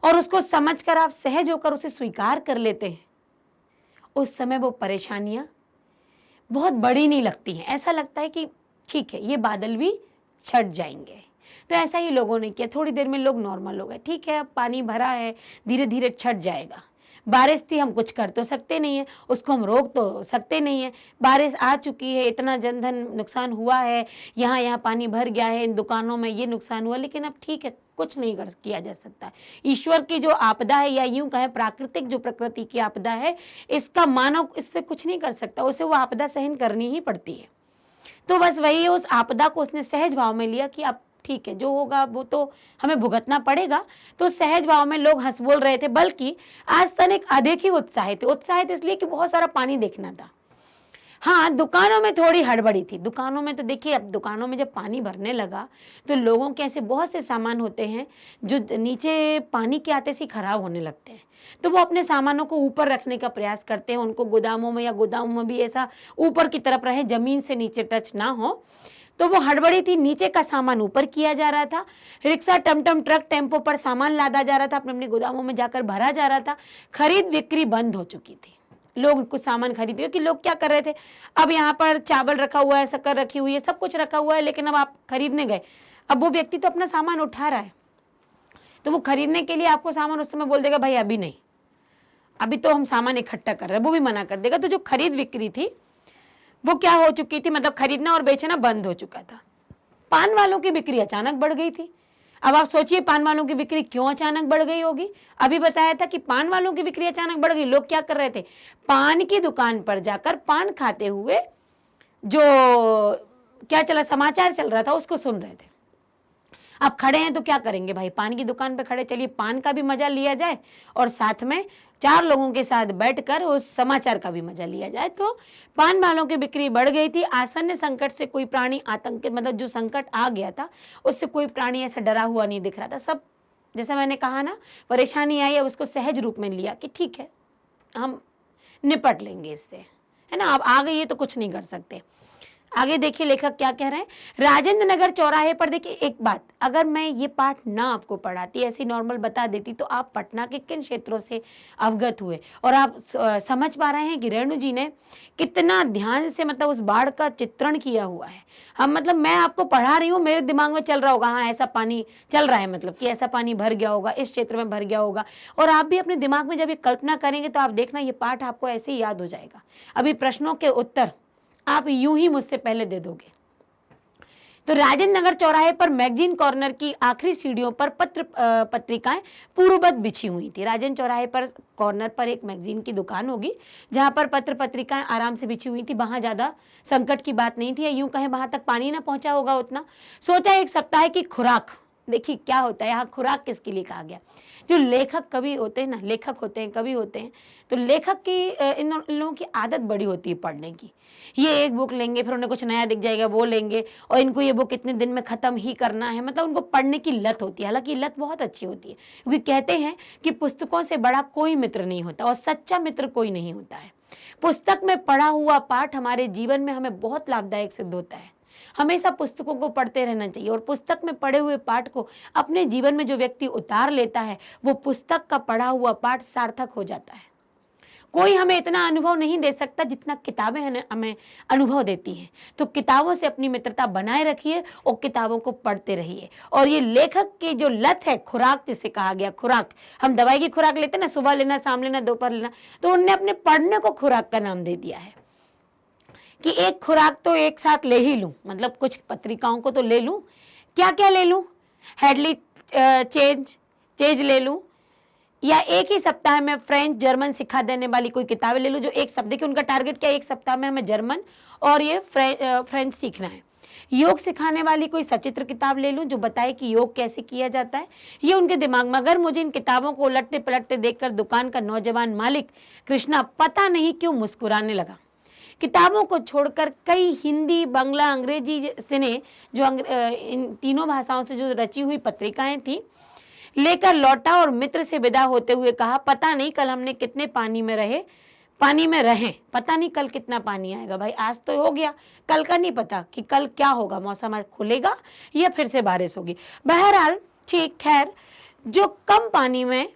और उसको समझकर आप सहज होकर उसे स्वीकार कर लेते हैं, उस समय वो परेशानियां बहुत बड़ी नहीं लगती हैं। ऐसा लगता है कि ठीक है, ये बादल भी छट जाएंगे। तो ऐसा ही लोगों ने किया, थोड़ी देर में लोग नॉर्मल हो गए। ठीक है, अब पानी भरा है, धीरे धीरे छट जाएगा। बारिश थी, हम कुछ कर तो सकते नहीं है, उसको हम रोक तो सकते नहीं है। बारिश आ चुकी है, इतना जनधन नुकसान हुआ है, यहाँ पानी भर गया है, इन दुकानों में ये नुकसान हुआ, लेकिन अब ठीक है, कुछ नहीं कर किया जा सकता। ईश्वर की जो आपदा है, या यूं कहें प्राकृतिक जो प्रकृति की आपदा है, इसका मानव इससे कुछ नहीं कर सकता, उसे वो आपदा सहन करनी ही पड़ती है। तो बस वही, उस आपदा को उसने सहज भाव में लिया कि अब ठीक है, जो होगा वो तो हमें भुगतना पड़ेगा। तो सहज भाव में लोग हंस बोल रहे थे, बल्कि आज तनिक अधिक ही उत्साहित थे। उत्साहित इसलिए कि बहुत सारा पानी देखना था। हाँ, दुकानों में थोड़ी हड़बड़ी थी। दुकानों में तो देखिए, अब दुकानों में जब पानी भरने लगा तो लोगों के ऐसे बहुत से सामान होते हैं जो नीचे पानी के आते से खराब होने लगते हैं, तो वो अपने सामानों को ऊपर रखने का प्रयास करते हैं। उनको गोदामों में, या गोदामों में भी ऐसा ऊपर की तरफ रहे, जमीन से नीचे टच ना हो। तो वो हड़बड़ी थी, नीचे का सामान ऊपर किया जा रहा था, रिक्शा, टमटम, ट्रक, टेम्पो पर सामान लादा जा रहा था, अपने अपने गोदामों में जाकर भरा जा रहा था। खरीद बिक्री बंद हो चुकी थी, लोग कुछ सामान खरीदे, कि लोग क्या कर रहे थे, अब यहाँ पर चावल रखा हुआ है, शक्कर रखी हुई है, सब कुछ रखा हुआ है, लेकिन अब आप खरीदने गए, अब वो व्यक्ति तो अपना सामान उठा रहा है, तो वो खरीदने के लिए आपको सामान उस समय बोल देगा भाई अभी नहीं, अभी तो हम सामान इकट्ठा कर रहे हैं, वो भी मना कर देगा। तो जो खरीद बिक्री थी वो क्या हो चुकी थी, मतलब खरीदना और बेचना बंद हो चुका था। पान वालों की बिक्री अचानक बढ़ गई थी। अब आप सोचिए पान वालों की बिक्री क्यों अचानक बढ़ गई होगी। अभी बताया था कि पान वालों की बिक्री अचानक बढ़ गई। लोग क्या कर रहे थे, पान की दुकान पर जाकर पान खाते हुए जो क्या चला, समाचार चल रहा था, उसको सुन रहे थे। अब खड़े हैं तो क्या करेंगे भाई, पान की दुकान पे खड़े, चलिए पान का भी मजा लिया जाए और साथ में चार लोगों के साथ बैठकर उस समाचार का भी मजा लिया जाए। तो पान वालों की बिक्री बढ़ गई थी। आसन्न संकट से कोई प्राणी आतंकित, मतलब जो संकट आ गया था उससे कोई प्राणी ऐसा डरा हुआ नहीं दिख रहा था। सब, जैसा मैंने कहा ना, परेशानी आई है उसको सहज रूप में लिया कि ठीक है, हम निपट लेंगे इससे, है ना। अब आ गई है तो कुछ नहीं कर सकते। आगे देखिए लेखक क्या कह रहे हैं। राजेंद्र नगर चौराहे पर, देखिए एक बात, अगर मैं ये पाठ ना आपको पढ़ाती, ऐसी नॉर्मल बता देती, तो आप पटना के किन क्षेत्रों से अवगत हुए और आप समझ पा रहे हैं कि रेणु जी ने कितना ध्यान से मतलब उस बाढ़ का चित्रण किया हुआ है। हम, मतलब मैं आपको पढ़ा रही हूँ, मेरे दिमाग में चल रहा होगा, हाँ ऐसा पानी चल रहा है, मतलब कि ऐसा पानी भर गया होगा, इस क्षेत्र में भर गया होगा। और आप भी अपने दिमाग में जब ये कल्पना करेंगे तो आप देखना ये पाठ आपको ऐसे ही याद हो जाएगा। अभी प्रश्नों के उत्तर आप यूं ही मुझसे पहले दे दोगे। तो राजेंद्र नगर चौराहे पर मैगजीन कॉर्नर की आखिरी सीढ़ियों पर पत्रिकाएं पूर्ववत बिछी हुई थी। राजेंद्र चौराहे पर कॉर्नर पर एक मैगजीन की दुकान होगी जहां पर पत्रिकाएं आराम से बिछी हुई थी। वहां ज्यादा संकट की बात नहीं थी, या यूं कहें वहां तक पानी ना पहुंचा होगा उतना। सोचा एक सप्ताह की खुराक, देखिए क्या होता है यहाँ, खुराक किसके लिए कहा गया। जो लेखक कवि होते हैं ना, लेखक होते हैं, कवि होते हैं, तो लेखक की इन लोगों की आदत बड़ी होती है पढ़ने की। ये एक बुक लेंगे, फिर उन्हें कुछ नया दिख जाएगा वो लेंगे, और इनको ये बुक इतने दिन में खत्म ही करना है, मतलब उनको पढ़ने की लत होती है। हालांकि लत बहुत अच्छी होती है, क्योंकि कहते हैं कि पुस्तकों से बड़ा कोई मित्र नहीं होता और सच्चा मित्र कोई नहीं होता है। पुस्तक में पढ़ा हुआ पाठ हमारे जीवन में हमें बहुत लाभदायक सिद्ध होता है। हमेशा पुस्तकों को पढ़ते रहना चाहिए, और पुस्तक में पढ़े हुए पाठ को अपने जीवन में जो व्यक्ति उतार लेता है, वो पुस्तक का पढ़ा हुआ पाठ सार्थक हो जाता है। कोई हमें इतना अनुभव नहीं दे सकता जितना किताबें हमें अनुभव देती हैं। तो किताबों से अपनी मित्रता बनाए रखिए और किताबों को पढ़ते रहिए। और ये लेखक की जो लत है, खुराक जिसे कहा गया, खुराक, हम दवाई की खुराक लेते हैं ना, सुबह लेना, शाम लेना, दोपहर लेना, तो उनने अपने पढ़ने को खुराक का नाम दे दिया है कि एक खुराक तो एक साथ ले ही लूं, मतलब कुछ पत्रिकाओं को तो ले लूं, क्या क्या ले लूं, हेडली चेंज ले लूं, या एक ही सप्ताह में फ्रेंच जर्मन सिखा देने वाली कोई किताबें ले लूं जो एक सप्ताह, देखिए उनका टारगेट क्या है, एक सप्ताह में हमें जर्मन और ये फ्रेंच सीखना है। योग सिखाने वाली कोई सचित्र किताब ले लूं जो बताए कि योग कैसे किया जाता है, ये उनके दिमाग में। अगर मुझे इन किताबों को उलटते पलटते देखकर दुकान का नौजवान मालिक कृष्णा पता नहीं क्यों मुस्कुराने लगा। किताबों को छोड़कर कई हिंदी, बांग्ला, अंग्रेजी सिने जो इन तीनों भाषाओं से जो रची हुई पत्रिकाएं थी लेकर लौटा और मित्र से विदा होते हुए कहा, पता नहीं कल हमने कितने पानी में रहें, पता नहीं कल कितना पानी आएगा। भाई आज तो हो गया, कल का नहीं पता कि कल क्या होगा, मौसम आज खुलेगा या फिर से बारिश होगी। बहरहाल ठीक, खैर, जो कम पानी में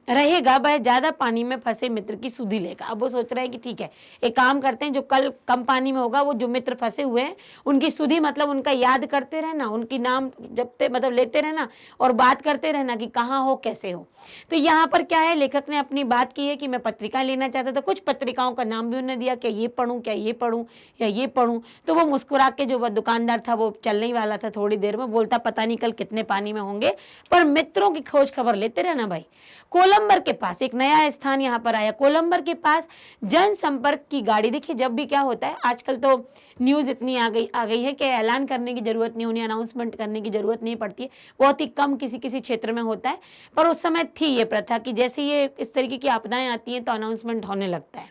रहेगा वह ज्यादा पानी में फंसे मित्र की सुधि लेगा। अब वो सोच रहे हैं कि ठीक है, एक काम करते हैं, जो कल कम पानी में होगा वो जो मित्र फंसे हुए हैं उनकी सुधि, मतलब उनका याद करते रहना, उनकी नाम जपते मतलब लेते रहना और बात करते रहना कि कहाँ हो, कैसे हो। तो यहाँ पर क्या है, लेखक ने अपनी बात की है कि मैं पत्रिका लेना चाहता था, कुछ पत्रिकाओं का नाम भी उन्होंने दिया, क्या ये पढ़ूं, क्या ये पढ़ूं या ये पढ़ूं। तो वो मुस्कुरा के, जो दुकानदार था वो चलने ही वाला था थोड़ी देर में, बोलता पता नहीं कल कितने पानी में होंगे, पर मित्रों की खोज खबर लेते रहना भाई। कोलंबर के पास एक नया स्थान यहाँ पर आया, कोलंबर के पास जनसंपर्क की गाड़ी। देखिए जब भी क्या होता है, आजकल तो न्यूज इतनी आ गई है कि ऐलान करने की जरूरत नहीं, उन्हें अनाउंसमेंट करने की जरूरत नहीं पड़ती है, बहुत ही कम किसी किसी क्षेत्र में होता है। पर उस समय थी ये प्रथा कि जैसे ये इस तरीके की आपदाएं आती हैं तो अनाउंसमेंट होने लगता है,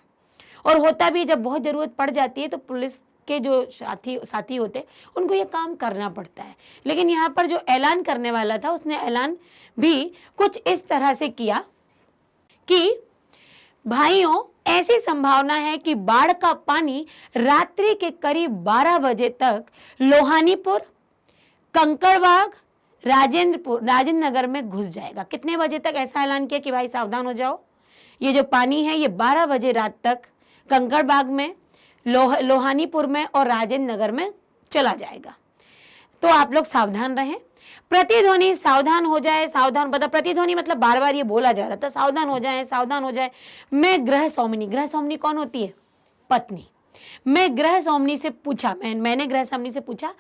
और होता भी है। जब बहुत जरूरत पड़ जाती है तो पुलिस के जो साथी होते हैं उनको ये काम करना पड़ता है। लेकिन यहाँ पर जो ऐलान करने वाला था उसने ऐलान भी कुछ इस तरह से किया कि भाइयों, ऐसी संभावना है कि बाढ़ का पानी रात्रि के करीब 12 बजे तक लोहानीपुर, कंकड़बाग, राजेंद्र नगर में घुस जाएगा। कितने बजे तक ऐसा ऐलान किया कि भाई सावधान हो जाओ, ये जो पानी है ये 12 बजे रात तक कंकड़बाग में, लोहानीपुर में और राजेंद्र नगर में चला जाएगा। तो आप लोग सावधान रहें। प्रतिध्वनि, सावधान हो जाए, सावधान, बता प्रतिध्वनि मतलब बार बार ये बोला जा रहा था, सावधान हो जाए, सावधान हो जाए। मैं गृह स्वामिनी कौन होती है? पत्नी। मैं गृह स्वामिनी से पूछा, मैंने गृह स्वामिनी से पूछा,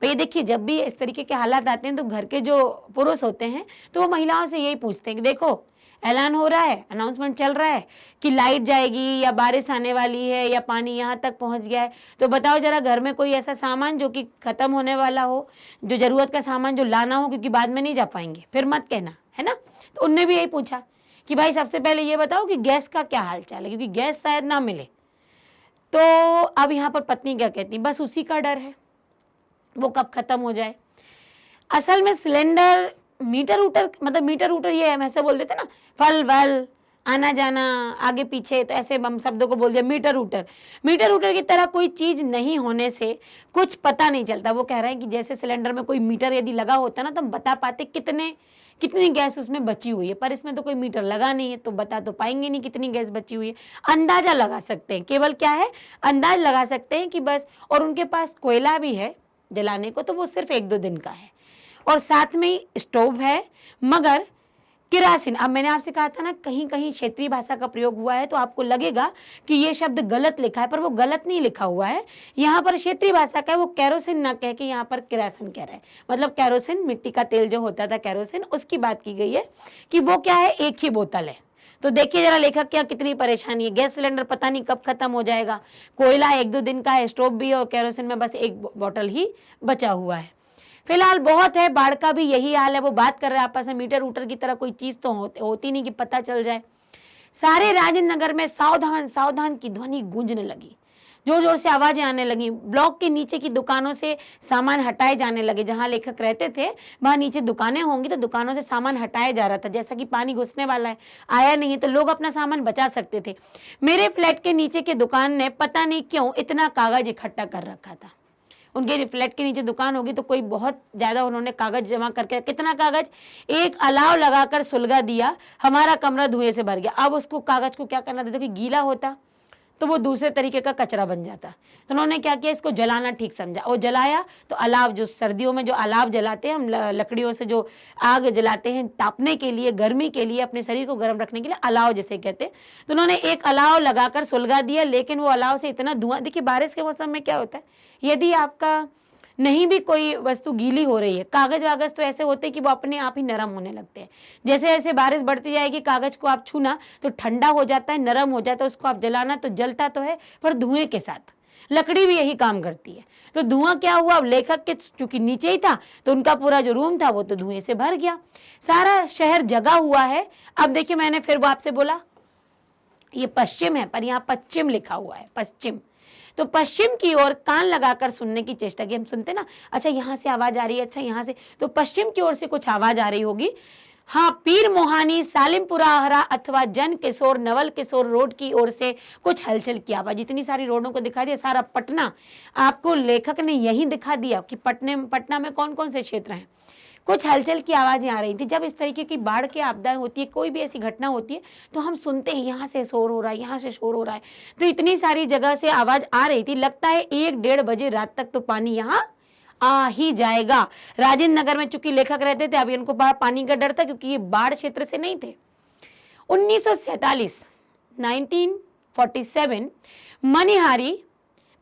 भैया देखिए जब भी इस तरीके के हालात आते हैं तो घर के जो पुरुष होते हैं तो वो महिलाओं से यही पूछते हैं कि देखो ऐलान हो रहा है, अनाउंसमेंट चल रहा है कि लाइट जाएगी या बारिश आने वाली है या पानी यहाँ तक पहुँच गया है, तो बताओ जरा घर में कोई ऐसा सामान जो कि खत्म होने वाला हो, जो जरूरत का सामान जो लाना हो, क्योंकि बाद में नहीं जा पाएंगे, फिर मत कहना, है ना। तो उनने भी यही पूछा कि भाई सबसे पहले ये बताओ कि गैस का क्या हाल चाल है, क्योंकि गैस शायद ना मिले। तो अब यहाँ पर पत्नी क्या कहती, बस उसी का डर है, वो कब खत्म हो जाए। असल में सिलेंडर मीटर उटर ये हम ऐसे बोल देते ना, फल वल आना जाना आगे पीछे, तो ऐसे हम शब्दों को बोल दिया मीटर उटर की तरह कोई चीज नहीं होने से कुछ पता नहीं चलता। वो कह रहे हैं कि जैसे सिलेंडर में कोई मीटर यदि लगा होता ना तो हम बता पाते कितनी गैस उसमें बची हुई है, पर इसमें तो कोई मीटर लगा नहीं है तो बता तो पाएंगे नहीं कितनी गैस बची हुई है। अंदाजा लगा सकते हैं, केवल क्या है, अंदाज लगा सकते हैं कि बस, और उनके पास कोयला भी है जलाने को, तो वो सिर्फ 1-2 दिन का है, और साथ में ही स्टोव है, मगर किरासिन। अब मैंने आपसे कहा था ना कहीं कहीं क्षेत्रीय भाषा का प्रयोग हुआ है तो आपको लगेगा कि ये शब्द गलत लिखा है, पर वो गलत नहीं लिखा हुआ है। यहाँ पर क्षेत्रीय भाषा का है, वो केरोसिन ना कह के यहाँ पर किरासिन कह रहे हैं, मतलब केरोसिन, मिट्टी का तेल जो होता था केरोसिन, उसकी बात की गई है कि वो क्या है, एक ही बोतल है। तो देखिए जरा लेखक क्या कितनी परेशानी है, गैस सिलेंडर पता नहीं कब खत्म हो जाएगा, कोयला 1-2 दिन का है, स्टोव भी और केरोसिन में बस 1 बोतल ही बचा हुआ है। फिलहाल बहुत है, बाढ़ का भी यही हाल है। वो बात कर रहे हैं आपस में, मीटर उटर की तरह कोई चीज तो होती नहीं कि पता चल जाए। सारे राजेंद्र नगर में सावधान सावधान की ध्वनि गूंजने लगी, जोर जोर से आवाजें आने लगी। ब्लॉक के नीचे की दुकानों से सामान हटाए जाने लगे, जहां लेखक रहते थे वहां नीचे दुकानें होंगी तो दुकानों से सामान हटाया जा रहा था, जैसा कि पानी घुसने वाला है, आया नहीं है तो लोग अपना सामान बचा सकते थे। मेरे फ्लैट के नीचे के दुकान ने पता नहीं क्यों इतना कागज इकट्ठा कर रखा था, उनके फ्लैट के नीचे दुकान होगी तो कोई बहुत ज़्यादा उन्होंने कागज़ जमा करके, कितना कागज़, एक अलाव लगाकर सुलगा दिया, हमारा कमरा धुएं से भर गया। अब उसको कागज़ को क्या करना था, देखिए गीला होता तो वो दूसरे तरीके का कचरा बन जाता। तो उन्होंने क्या किया, इसको जलाना ठीक समझा और जलाया। तो अलाव, जो सर्दियों में जो अलाव जलाते हैं हम, लकड़ियों से जो आग जलाते हैं तापने के लिए, गर्मी के लिए, अपने शरीर को गर्म रखने के लिए, अलाव जिसे कहते हैं, तो उन्होंने एक अलाव लगाकर सुलगा दिया। लेकिन वो अलाव से इतना धुआं, देखिए बारिश के मौसम में क्या होता है, यदि आपका नहीं भी कोई वस्तु गीली हो रही है, कागज वागज तो ऐसे होते हैं कि वो अपने आप ही नरम होने लगते हैं। जैसे जैसे बारिश बढ़ती जाएगी, कागज को आप छूना तो ठंडा हो जाता है, नरम हो जाता है, उसको आप जलाना तो जलता तो है पर धुएं के साथ। लकड़ी भी यही काम करती है। तो धुआं क्या हुआ, अब लेखक के चूंकि नीचे ही था तो उनका पूरा जो रूम था वो तो धुएं से भर गया, सारा शहर जगा हुआ है। अब देखिए मैंने फिर वो आपसे बोला ये पश्चिम है पर यहाँ पश्चिम लिखा हुआ है, पश्चिम। तो पश्चिम की ओर कान लगाकर सुनने की चेष्टा की। हम सुनते ना, अच्छा यहाँ से आवाज आ रही है, अच्छा यहाँ से, तो पश्चिम की ओर से कुछ आवाज आ रही होगी। हाँ, पीर मोहानी, सालिमपुरा आहरा अथवा जन किशोर, नवल किशोर रोड की ओर से कुछ हलचल की आवाज। इतनी सारी रोडों को दिखा दिया, सारा पटना आपको लेखक ने यही दिखा दिया कि पटना में कौन कौन से क्षेत्र हैं। कुछ हलचल की आवाज़ें आ रही थी। जब इस तरीके की बाढ़ की आपदाएं होती है, कोई भी ऐसी घटना होती है तो हम सुनते हैं यहाँ से शोर हो रहा है, यहाँ से शोर हो रहा है। तो इतनी सारी जगह से आवाज़ आ रही थी, लगता है 1-1:30 बजे रात तक तो पानी यहाँ आ ही जाएगा। राजेंद्र नगर में चूंकि लेखक रहते थे, अभी उनको पानी का डर था क्योंकि ये बाढ़ क्षेत्र से नहीं थे। 1947 1947 मनिहारी,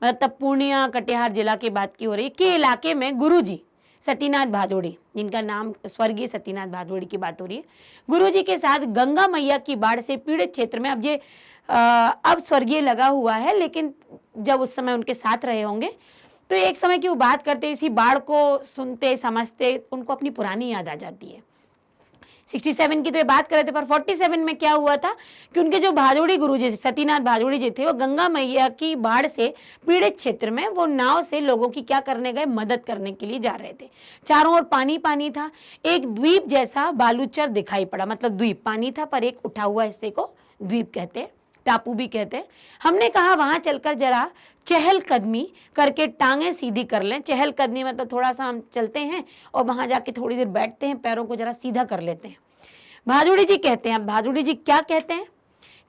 मतलब पूर्णिया कटिहार जिला की बात की हो रही है, के इलाके में गुरुजी सतीनाथ भादोड़ी, जिनका नाम स्वर्गीय सतीनाथ भादोड़ी की बात हो रही है, गुरुजी के साथ गंगा मैया की बाढ़ से पीड़ित क्षेत्र में, अब ये अब स्वर्गीय लगा हुआ है लेकिन जब उस समय उनके साथ रहे होंगे तो एक समय की वो बात करते, इसी बाढ़ को सुनते समझते उनको अपनी पुरानी याद आ जाती है। 67 की तो ये बात कर रहे थे, पर 47 में क्या हुआ था कि उनके जो भादोड़ी गुरुजी सतीनाथ भादोड़ी जी थे, वो गंगा मैया की बाढ़ से पीड़ित क्षेत्र में वो नाव से लोगों की क्या करने गए, मदद करने के लिए जा रहे थे। चारों ओर पानी पानी था, एक द्वीप जैसा बालूचर दिखाई पड़ा, मतलब द्वीप पानी था पर एक उठा हुआ हिस्से को द्वीप कहते हैं, टापू भी कहते हैं। हमने कहा वहां चलकर जरा चहलकदमी करके टांगे सीधी कर लें। चहलकदमी मतलब थोड़ा सा हम चलते हैं और वहां जाके थोड़ी देर बैठते हैं, पैरों को जरा सीधा कर लेते हैं, भादोड़ी जी कहते हैं। अब भादोड़ी जी क्या कहते हैं,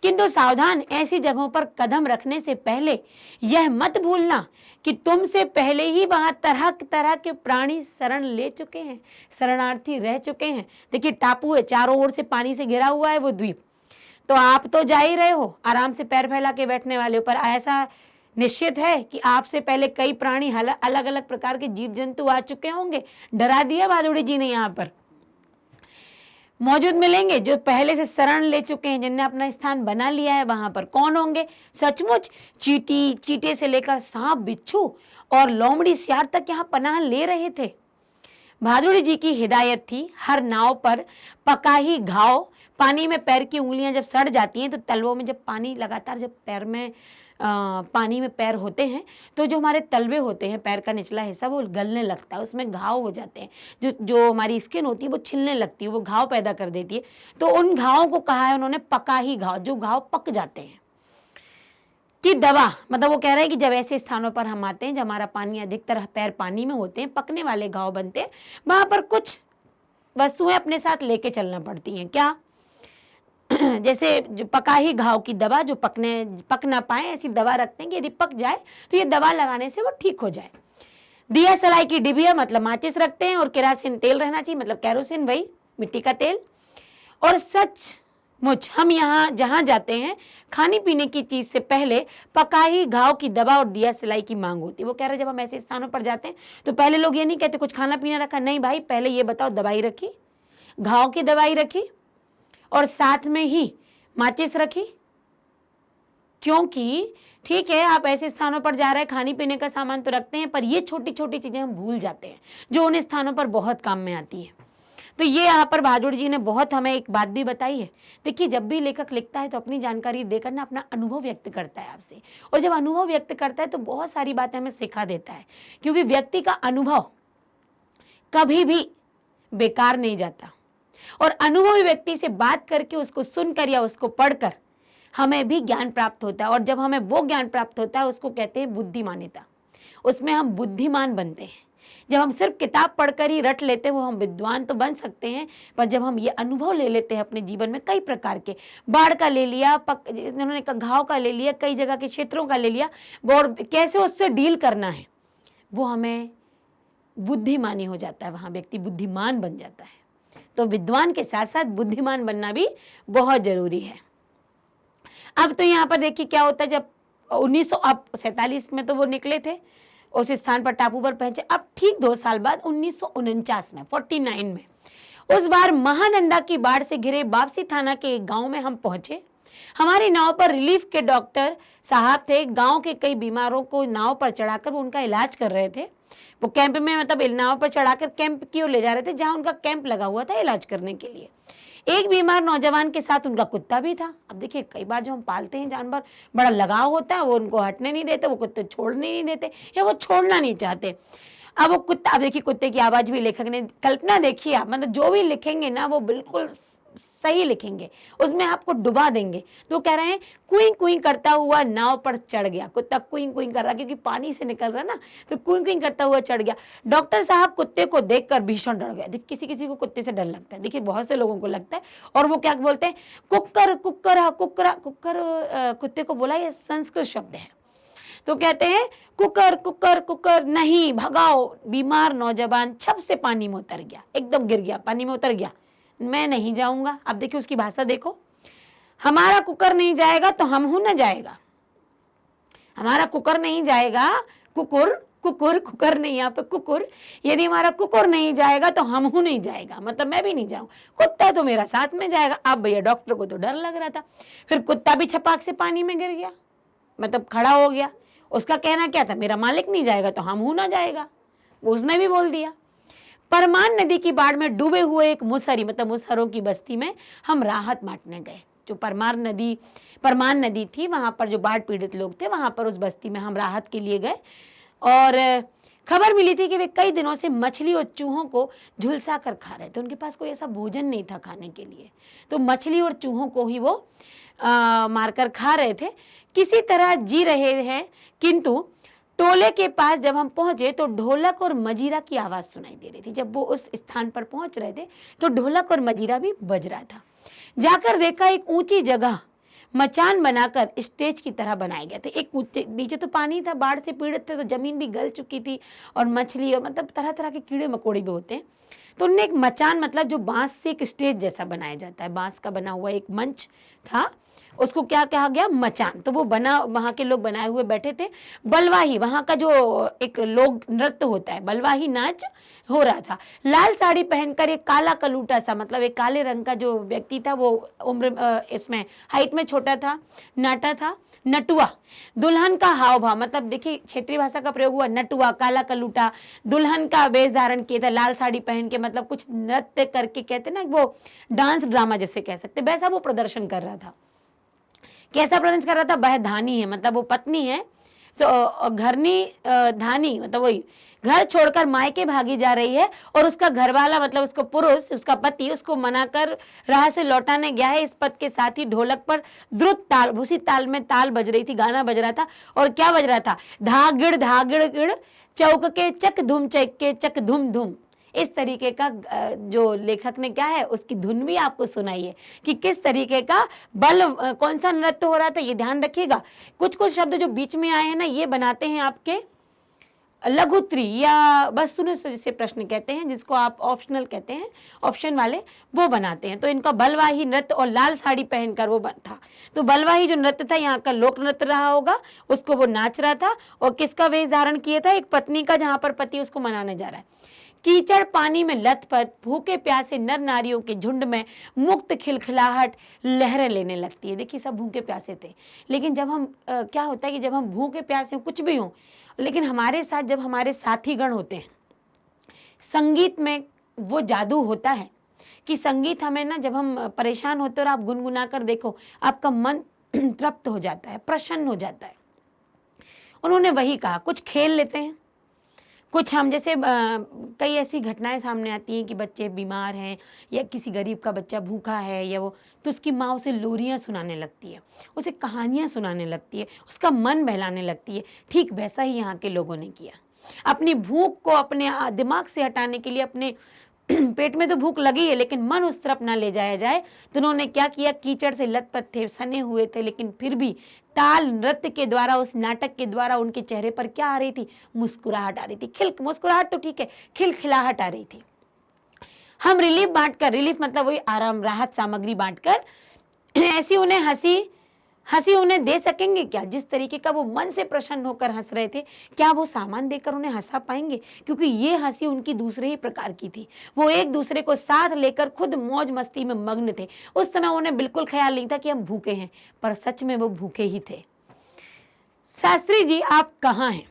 किंतु सावधान, ऐसी जगहों पर कदम रखने से पहले यह मत भूलना कि तुमसे पहले ही वहां तरह तरह के प्राणी शरण ले चुके हैं, शरणार्थी रह चुके हैं। देखिए टापू है, चारों ओर से पानी से घिरा हुआ है वो द्वीप, तो आप तो जा ही रहे हो, आराम से पैर फैला के बैठने वाले हो, पर ऐसा निश्चित है कि आपसे पहले कई प्राणी अलग अलग प्रकार के जीव जंतु आ चुके होंगे। डरा दिया भादोड़ी जी ने, यहाँ पर मौजूद मिलेंगे जो पहले से शरण ले चुके हैं, जिनने अपना स्थान बना लिया है वहां पर। कौन होंगे, सचमुच चींटे से लेकर सांप, बिच्छू और लोमड़ी सियार तक यहाँ पनाह ले रहे थे। भादोड़ी जी की हिदायत थी, हर नाव पर पका ही घाव, पानी में पैर की उंगलियां जब सड़ जाती हैं तो तलवों में जब पानी लगातार, जब पैर में पानी में पैर होते हैं तो जो हमारे तलवे होते हैं, पैर का निचला हिस्सा, वो गलने लगता है, उसमें घाव हो जाते हैं, जो हमारी स्किन होती है वो छिलने लगती है, वो घाव पैदा कर देती है। तो उन घावों को कहा है उन्होंने पका ही घाव, जो घाव पक जाते हैं की दवा। मतलब वो कह रहे हैं कि जब ऐसे स्थानों पर हम आते हैं जब हमारा पानी, अधिकतर पैर पानी में होते हैं, पकने वाले घाव बनते हैं, वहां पर कुछ वस्तुएं अपने साथ लेके चलना पड़ती हैं। क्या, जैसे जो पका ही घाव की दवा, जो पक ना पाए ऐसी दवा रखते हैं कि यदि पक जाए तो ये दवा लगाने से वो ठीक हो जाए। दिया सलाई की डिबिया, मतलब माचिस रखते हैं, और केरासिन तेल रहना चाहिए, मतलब कैरोसिन, वही मिट्टी का तेल। और सचमुच हम यहाँ जहाँ जाते हैं खाने पीने की चीज से पहले पका ही घाव की दवा और दिया सलाई की मांग होती है। वो कह रहे जब हम ऐसे स्थानों पर जाते हैं तो पहले लोग ये नहीं कहते कुछ खाना पीना रखा, नहीं भाई, पहले ये बताओ दवाई रखी, घाव की दवाई रखी और साथ में ही माचिस रखी। क्योंकि ठीक है आप ऐसे स्थानों पर जा रहे हैं, खाने पीने का सामान तो रखते हैं, पर ये छोटी छोटी चीजें हम भूल जाते हैं जो उन स्थानों पर बहुत काम में आती है। तो ये यहाँ पर भादोड़ी जी ने बहुत हमें एक बात भी बताई है। देखिए जब भी लेखक लिखता है तो अपनी जानकारी देकर ना अपना अनुभव व्यक्त करता है आपसे, और जब अनुभव व्यक्त करता है तो बहुत सारी बातें हमें सिखा देता है, क्योंकि व्यक्ति का अनुभव कभी भी बेकार नहीं जाता। और अनुभवी व्यक्ति से बात करके, उसको सुनकर या उसको पढ़कर हमें भी ज्ञान प्राप्त होता है, और जब हमें वो ज्ञान प्राप्त होता है उसको कहते हैं बुद्धिमान्यता। उसमें हम बुद्धिमान बनते हैं। जब हम सिर्फ किताब पढ़कर ही रट लेते हैं वो हम विद्वान तो बन सकते हैं, पर जब हम ये अनुभव ले लेते हैं अपने जीवन में कई प्रकार के, बाढ़ का ले लिया, उन्होंने घाव का ले लिया, कई जगह के क्षेत्रों का ले लिया, और कैसे उससे डील करना है, वो हमें बुद्धिमानी हो जाता है, वहाँ व्यक्ति बुद्धिमान बन जाता है। तो विद्वान के साथ साथ बुद्धिमान बनना भी बहुत जरूरी है। अब तो यहाँ पर देखिए क्या होता है, जब 1947 में तो वो निकले थे, उस स्थान पर टापू पर पहुंचे। अब ठीक 2 साल बाद 1949 में 49 में उस बार महानंदा की बाढ़ से घिरे वापसी थाना के एक गांव में हम पहुंचे। हमारी नाव पर रिलीफ के डॉक्टर साहब थे, गांव के कई बीमारों को नाव पर चढ़ाकर वो उनका इलाज कर रहे थे। वो कैंप में मतलब नाव पर चढ़ाकर कैंप की ओर ले जा रहे थे, जहां उनका कैंप लगा हुआ था इलाज करने के लिए। एक बीमार नौजवान के साथ उनका कुत्ता भी था। अब देखिए कई बार जो हम पालते हैं जानवर, बड़ा लगाव होता है, वो उनको हटने नहीं देते, वो कुत्ते छोड़ने नहीं देते या वो छोड़ना नहीं चाहते। अब वो कुत्ता, अब देखिए कुत्ते की आवाज भी लेखक ने, कल्पना देखिए आप, मतलब जो भी लिखेंगे ना वो बिल्कुल सही लिखेंगे, उसमें आपको डुबा देंगे। तो कह रहे हैं कुई कुई करता हुआ नाव पर चढ़ गया, कुत्ता कुई कुई कर रहा, क्योंकि पानी से निकल रहा ना, तो कुई कुई करता हुआ चढ़ गया। डॉक्टर साहब कुत्ते को देखकर भीषण डर गए। किसी किसी को कुत्ते से डर लगता है, देखिए बहुत से लोगों को लगता है। और वो क्या बोलते हैं, कुक्कर कुक्कर कुक्कर कुक्कर, कुत्ते को बोला ये संस्कृत शब्द है, तो कहते हैं कुकर कुकर कुकर, नहीं भगाओ। बीमार नौजवान छप से पानी में उतर गया, एकदम गिर गया, पानी में उतर गया, मैं नहीं जाऊंगा। अब देखिए उसकी भाषा देखो, हमारा कुकर नहीं जाएगा तो हम हूं ना जाएगा, हमारा कुकर नहीं जाएगा, कुकुर कुकुर कुकर नहीं, यहाँ पे कुकुर, यदि हमारा कुकुर नहीं जाएगा तो हम हूं नहीं जाएगा, मतलब मैं भी नहीं जाऊं, कुत्ता तो मेरा साथ में जाएगा। अब भैया डॉक्टर को तो डर लग रहा था, फिर कुत्ता भी छपाक से पानी में गिर गया, मतलब खड़ा हो गया। उसका कहना क्या था, मेरा मालिक नहीं जाएगा तो हम हूं ना जाएगा, उसने भी बोल दिया। परमान नदी की बाढ़ में डूबे हुए एक मुसहरी, मतलब मुसहरों की बस्ती में हम राहत बांटने गए। जो परमान नदी थी, वहां पर जो बाढ़ पीड़ित लोग थे, वहां पर उस बस्ती में हम राहत के लिए गए। और खबर मिली थी कि वे कई दिनों से मछली और चूहों को झुलसा कर खा रहे थे, उनके पास कोई ऐसा भोजन नहीं था खाने के लिए, तो मछली और चूहों को ही वो मारकर खा रहे थे, किसी तरह जी रहे हैं। किंतु टोले के पास जब हम पहुंचे तो ढोलक और मजीरा की आवाज सुनाई दे रही थी। जब वो उस स्थान पर पहुंच रहे थे तो ढोलक और मजीरा भी बज रहा था। जाकर देखा एक ऊंची जगह मचान बनाकर स्टेज की तरह बनाए गए थे। एक ऊंचे, नीचे तो पानी था, बाढ़ से पीड़ित थे तो जमीन भी गल चुकी थी, और मछली और मतलब तरह तरह के कीड़े मकोड़े भी होते हैं। तो उनने एक मचान, मतलब जो बांस से एक स्टेज जैसा बनाया जाता है, बांस का बना हुआ एक मंच था, उसको क्या कहा गया, मचान। तो वो बना, वहां के लोग बनाए हुए बैठे थे। बलवाही, वहां का जो एक लोक नृत्य होता है, बलवाही नाच हो रहा था। लाल साड़ी पहनकर एक काला कलूटा सा, मतलब एक काले रंग का जो व्यक्ति था, वो उम्र इसमें हाइट में छोटा था, नाटा था, नटुआ। दुल्हन का हाव भाव, मतलब देखिए क्षेत्रीय भाषा का प्रयोग हुआ, नटुआ, काला कलूटा, दुल्हन का वेश धारण किया था, लाल साड़ी पहन के, मतलब कुछ नृत्य करके, कहते ना वो डांस ड्रामा जैसे कह सकते, वैसा वो प्रदर्शन कर रहा था। कैसा प्रदर्शन कर रहा था, वह धानी है, मतलब वो पत्नी है, तो घरनी धानी, मतलब वही घर छोड़कर मायके भागी जा रही है, और उसका घरवाला, मतलब उसका पुरुष, उसका पति उसको मनाकर राह से लौटाने गया है। इस पद के साथ ही ढोलक पर द्रुत ताल, उसी ताल में ताल बज रही थी, गाना बज रहा था। और क्या बज रहा था, धागिड़ धागिड़ गिड़, चौक के चक धुम, चक के चक धुम धुम। इस तरीके का जो लेखक ने क्या है उसकी धुन भी आपको सुनाई है कि किस तरीके का कौन सा नृत्य हो रहा था। ये ध्यान रखिएगा, कुछ कुछ शब्द जो बीच में आए हैं ना, ये बनाते हैं आपके लघुत्री या बस सुने जिसे प्रश्न कहते हैं, जिसको आप ऑप्शनल कहते हैं, ऑप्शन वाले, वो बनाते हैं। तो इनका बलवाही नृत्य और लाल साड़ी पहनकर वो था। तो बलवाही जो नृत्य था यहाँ का लोक नृत्य रहा होगा, उसको वो नाच रहा था। और किसका वेश धारण किया था, एक पत्नी का, जहां पर पति उसको मनाने जा रहा है। कीचड़ पानी में लथपथ भूखे प्यासे नर नारियों के झुंड में मुक्त खिलखिलाहट लहरें लेने लगती है। देखिए सब भूखे प्यासे थे, लेकिन जब हम क्या होता है कि जब हम भूखे प्यासे कुछ भी हों, लेकिन हमारे साथ जब हमारे साथीगण होते हैं, संगीत में वो जादू होता है कि संगीत हमें ना, जब हम परेशान होते हैं और आप गुनगुना कर देखो, आपका मन तृप्त हो जाता है, प्रसन्न हो जाता है। उन्होंने वही कहा, कुछ खेल लेते हैं, कुछ हम जैसे कई ऐसी घटनाएं सामने आती हैं कि बच्चे बीमार हैं या किसी गरीब का बच्चा भूखा है या वो, तो उसकी माँ उसे लोरियां सुनाने लगती है, उसे कहानियां सुनाने लगती है, उसका मन बहलाने लगती है। ठीक वैसा ही यहाँ के लोगों ने किया। अपनी भूख को अपने दिमाग से हटाने के लिए, अपने पेट में तो भूख लगी है लेकिन मन उस तरफ ना ले जाया जाए, तो उन्होंने क्या किया, कीचड़ से लथपथ थे, सने हुए थे, लेकिन फिर भी ताल नृत्य के द्वारा, उस नाटक के द्वारा उनके चेहरे पर क्या आ रही थी, मुस्कुराहट आ रही थी। मुस्कुराहट तो ठीक है, खिलखिलाहट आ रही थी। हम रिलीफ बांटकर, रिलीफ मतलब वही आराम, राहत सामग्री बांटकर ऐसी उन्हें हंसी उन्हें दे सकेंगे क्या? जिस तरीके का वो मन से प्रसन्न होकर हंस रहे थे, क्या वो सामान देकर उन्हें हंसा पाएंगे? क्योंकि ये हंसी उनकी दूसरे ही प्रकार की थी। वो एक दूसरे को साथ लेकर खुद मौज मस्ती में मग्न थे। उस समय उन्हें बिल्कुल ख्याल नहीं था कि हम भूखे हैं, पर सच में वो भूखे ही थे। शास्त्री जी, आप कहाँ हैं?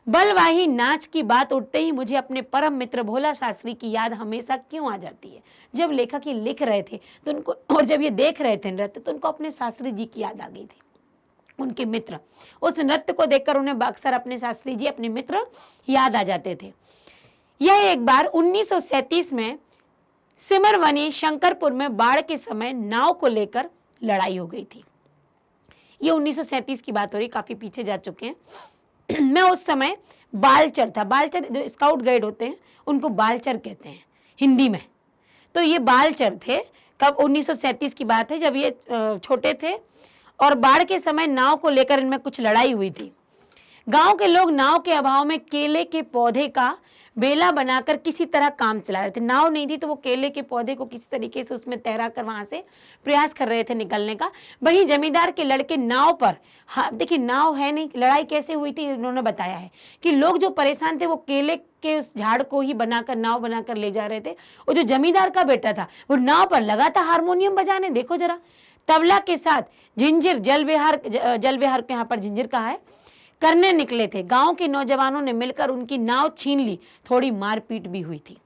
बलवाही नाच की बात उठते ही मुझे अपने परम मित्र भोला शास्त्री की याद हमेशा क्यों आ जाती है। जब लेखक ये लिख रहे थे तो उनको, और जब ये देख रहे थे नृत्य, तो उनको अपने शास्त्री जी की याद आ गई थी, उनके मित्र। उस नृत्य को देखकर उन्हें अक्सर अपने शास्त्री जी, अपने मित्र याद आ जाते थे। यह एक बार 1937 में सिमरवनी शंकरपुर में बाढ़ के समय नाव को लेकर लड़ाई हो गई थी। ये 1937 की बात हो रही, काफी पीछे जा चुके हैं। मैं उस समय बालचर था। बालचर जो स्काउट गाइड होते हैं उनको बालचर कहते हैं हिंदी में। तो ये बालचर थे। कब? 1937 की बात है, जब ये छोटे थे और बाढ़ के समय नाव को लेकर इनमें कुछ लड़ाई हुई थी। गांव के लोग नाव के अभाव में केले के पौधे का बेला बनाकर किसी तरह काम चला रहे थे। नाव नहीं थी तो वो केले के पौधे को किसी तरीके से उसमें तैरा कर वहां से प्रयास कर रहे थे निकलने का। वहीं जमींदार के लड़के नाव पर, हाँ देखिए नाव है नहीं, लड़ाई कैसे हुई थी उन्होंने बताया है कि लोग जो परेशान थे वो केले के उस झाड़ को ही बनाकर, नाव बनाकर ले जा रहे थे। और जो जमींदार का बेटा था वो नाव पर लगा था हारमोनियम बजाने, देखो जरा, तबला के साथ झिंझिर, जल विहार के यहाँ पर झिंझिर कहा है, करने निकले थे। गांव के नौजवानों ने मिलकर उनकी नाव छीन ली, थोड़ी मारपीट भी हुई थी।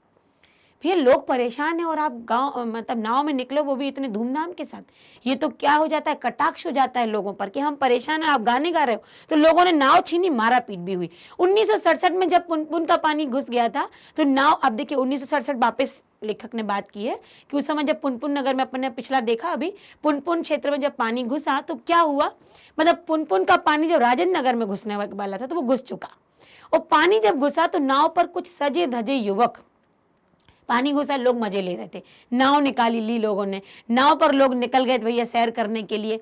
भैया लोग परेशान हैं और आप गांव मतलब नाव में निकलो, वो भी इतने धूमधाम के साथ। ये तो क्या हो जाता है, कटाक्ष हो जाता है लोगों पर कि हम परेशान हैं, आप गाने गा रहे हो। तो लोगों ने नाव छीनी, मारापीट भी हुई। 1967 में जब पुनपुन का पानी घुस गया था तो नाव, अब देखिए 1967 वापस लेखक ने बात की है कि उस समय जब पुनपुन नगर में, अपन ने पिछला देखा अभी, पुनपुन क्षेत्र में जब पानी घुसा तो क्या हुआ, मतलब पुनपुन का पानी जब राजेंद्र नगर में घुसने वाला था तो वो घुस चुका। और पानी जब घुसा तो नाव पर कुछ सजे धजे युवक, पानी घुसा, लोग मजे ले रहे थे, नाव निकाली ली लोगों ने, नाव पर लोग निकल गए भैया सैर करने के लिए।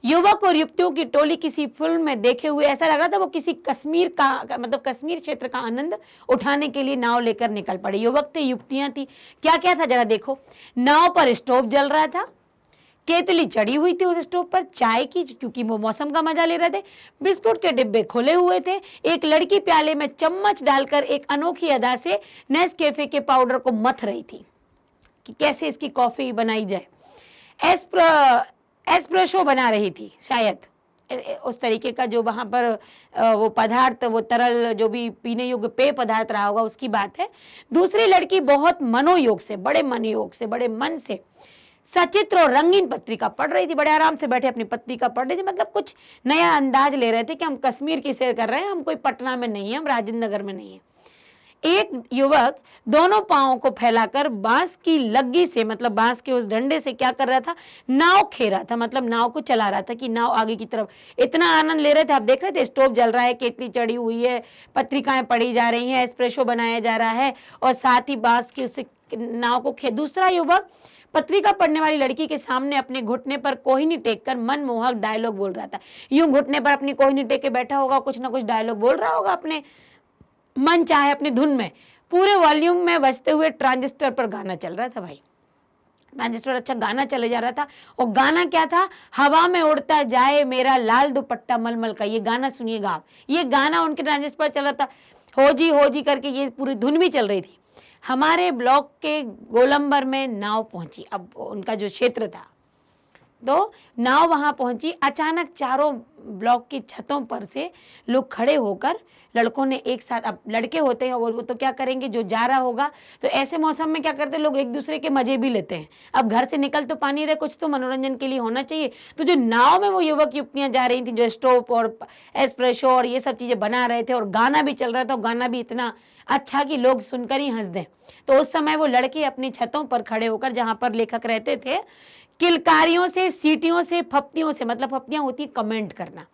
युवक और युवतियों की टोली किसी फिल्म में देखे हुए ऐसा लग रहा था वो किसी कश्मीर का, मतलब कश्मीर क्षेत्र का आनंद उठाने के लिए नाव लेकर निकल पड़े। युवक थे, युवतियां थी, क्या क्या था जरा देखो। नाव पर स्टोव जल रहा था, केतली चढ़ी हुई थी उस स्टोव पर चाय की, क्योंकि वो मौसम का मजा ले रहे थे। बिस्कुट के डिब्बे खुले हुए थे। एक लड़की प्याले में चम्मच डालकर एक अनोखी अदा से नेस्कैफे के पाउडर को मथ रही थी कि कैसे इसकी कॉफी बनाई जाए। एस्प्रेसो बना रही थी शायद, उस तरीके का जो वहां पर वो पदार्थ, वो तरल जो भी पीने योग्य पेय पदार्थ रहा होगा उसकी बात है। दूसरी लड़की बहुत मनोयोग से, बड़े मनोयोग से, बड़े मन से सचित्र और रंगीन पत्रिका पढ़ रही थी। बड़े आराम से बैठे अपनी पत्रिका पढ़ रही थी, मतलब कुछ नया अंदाज ले रहे थे कि हम कश्मीर की सैर कर रहे हैं, हम कोई पटना में नहीं है, हम राजेंद्र नगर में नहीं है। एक युवक दोनों पांवों को फैलाकर बांस की लग्गी से, मतलब बांस के उस डंडे से क्या कर रहा था, नाव खे रहा था, मतलब नाव को चला रहा था कि नाव आगे की तरफ। इतना आनंद ले रहे थे, आप देख रहे थे स्टोव जल रहा है, केतली चढ़ी हुई है, पत्रिकाएं पढ़ी जा रही हैं, एस्प्रेसो बनाया जा रहा है और साथ ही बांस की उससे नाव को खे। दूसरा युवक पत्रिका पढ़ने वाली लड़की के सामने अपने घुटने पर कोहिनी टेक कर मनमोहक डायलॉग बोल रहा था। यूं घुटने पर अपनी कोहिनी टेक के बैठा होगा, कुछ ना कुछ डायलॉग बोल रहा होगा अपने मन चाहे अपनी धुन में। पूरे वॉल्यूम में बजते हुए ट्रांजिस्टर पर गाना चल रहा था भाई, ट्रांजिस्टर अच्छा गाना चले जा रहा था। और गाना क्या था, हवा में उड़ता जाए मेरा लाल दुपट्टा मलमल का। ये गाना सुनिएगा आप, ये गाना उनके ट्रांजिस्टर पर चल रहा था, हो जी करके ये पूरी धुन भी चल रही थी। हमारे ब्लॉक के गोलंबर में नाव पहुंची, अब उनका जो क्षेत्र था तो नाव वहां पहुंची। अचानक चारों ब्लॉक की छतों पर से लोग खड़े होकर, लड़कों ने एक साथ, अब लड़के होते हैं वो तो क्या करेंगे, जो जा रहा होगा तो ऐसे मौसम में क्या करते हैं लोग, एक दूसरे के मजे भी लेते हैं। अब घर से निकल तो पानी रहे, कुछ तो मनोरंजन के लिए होना चाहिए। तो जो नाव में वो युवक युवतियां जा रही थी, जो स्टोव और एस्प्रेसो और ये सब चीजें बना रहे थे, और गाना भी चल रहा था, गाना भी इतना अच्छा कि लोग सुनकर ही हंस दें। तो उस समय वो लड़के अपनी छतों पर खड़े होकर, जहां पर लेखक रहते थे, किलकारियों से, सीटियों से, फप्तियों से, मतलब फप्तियां होती कमेंट करना,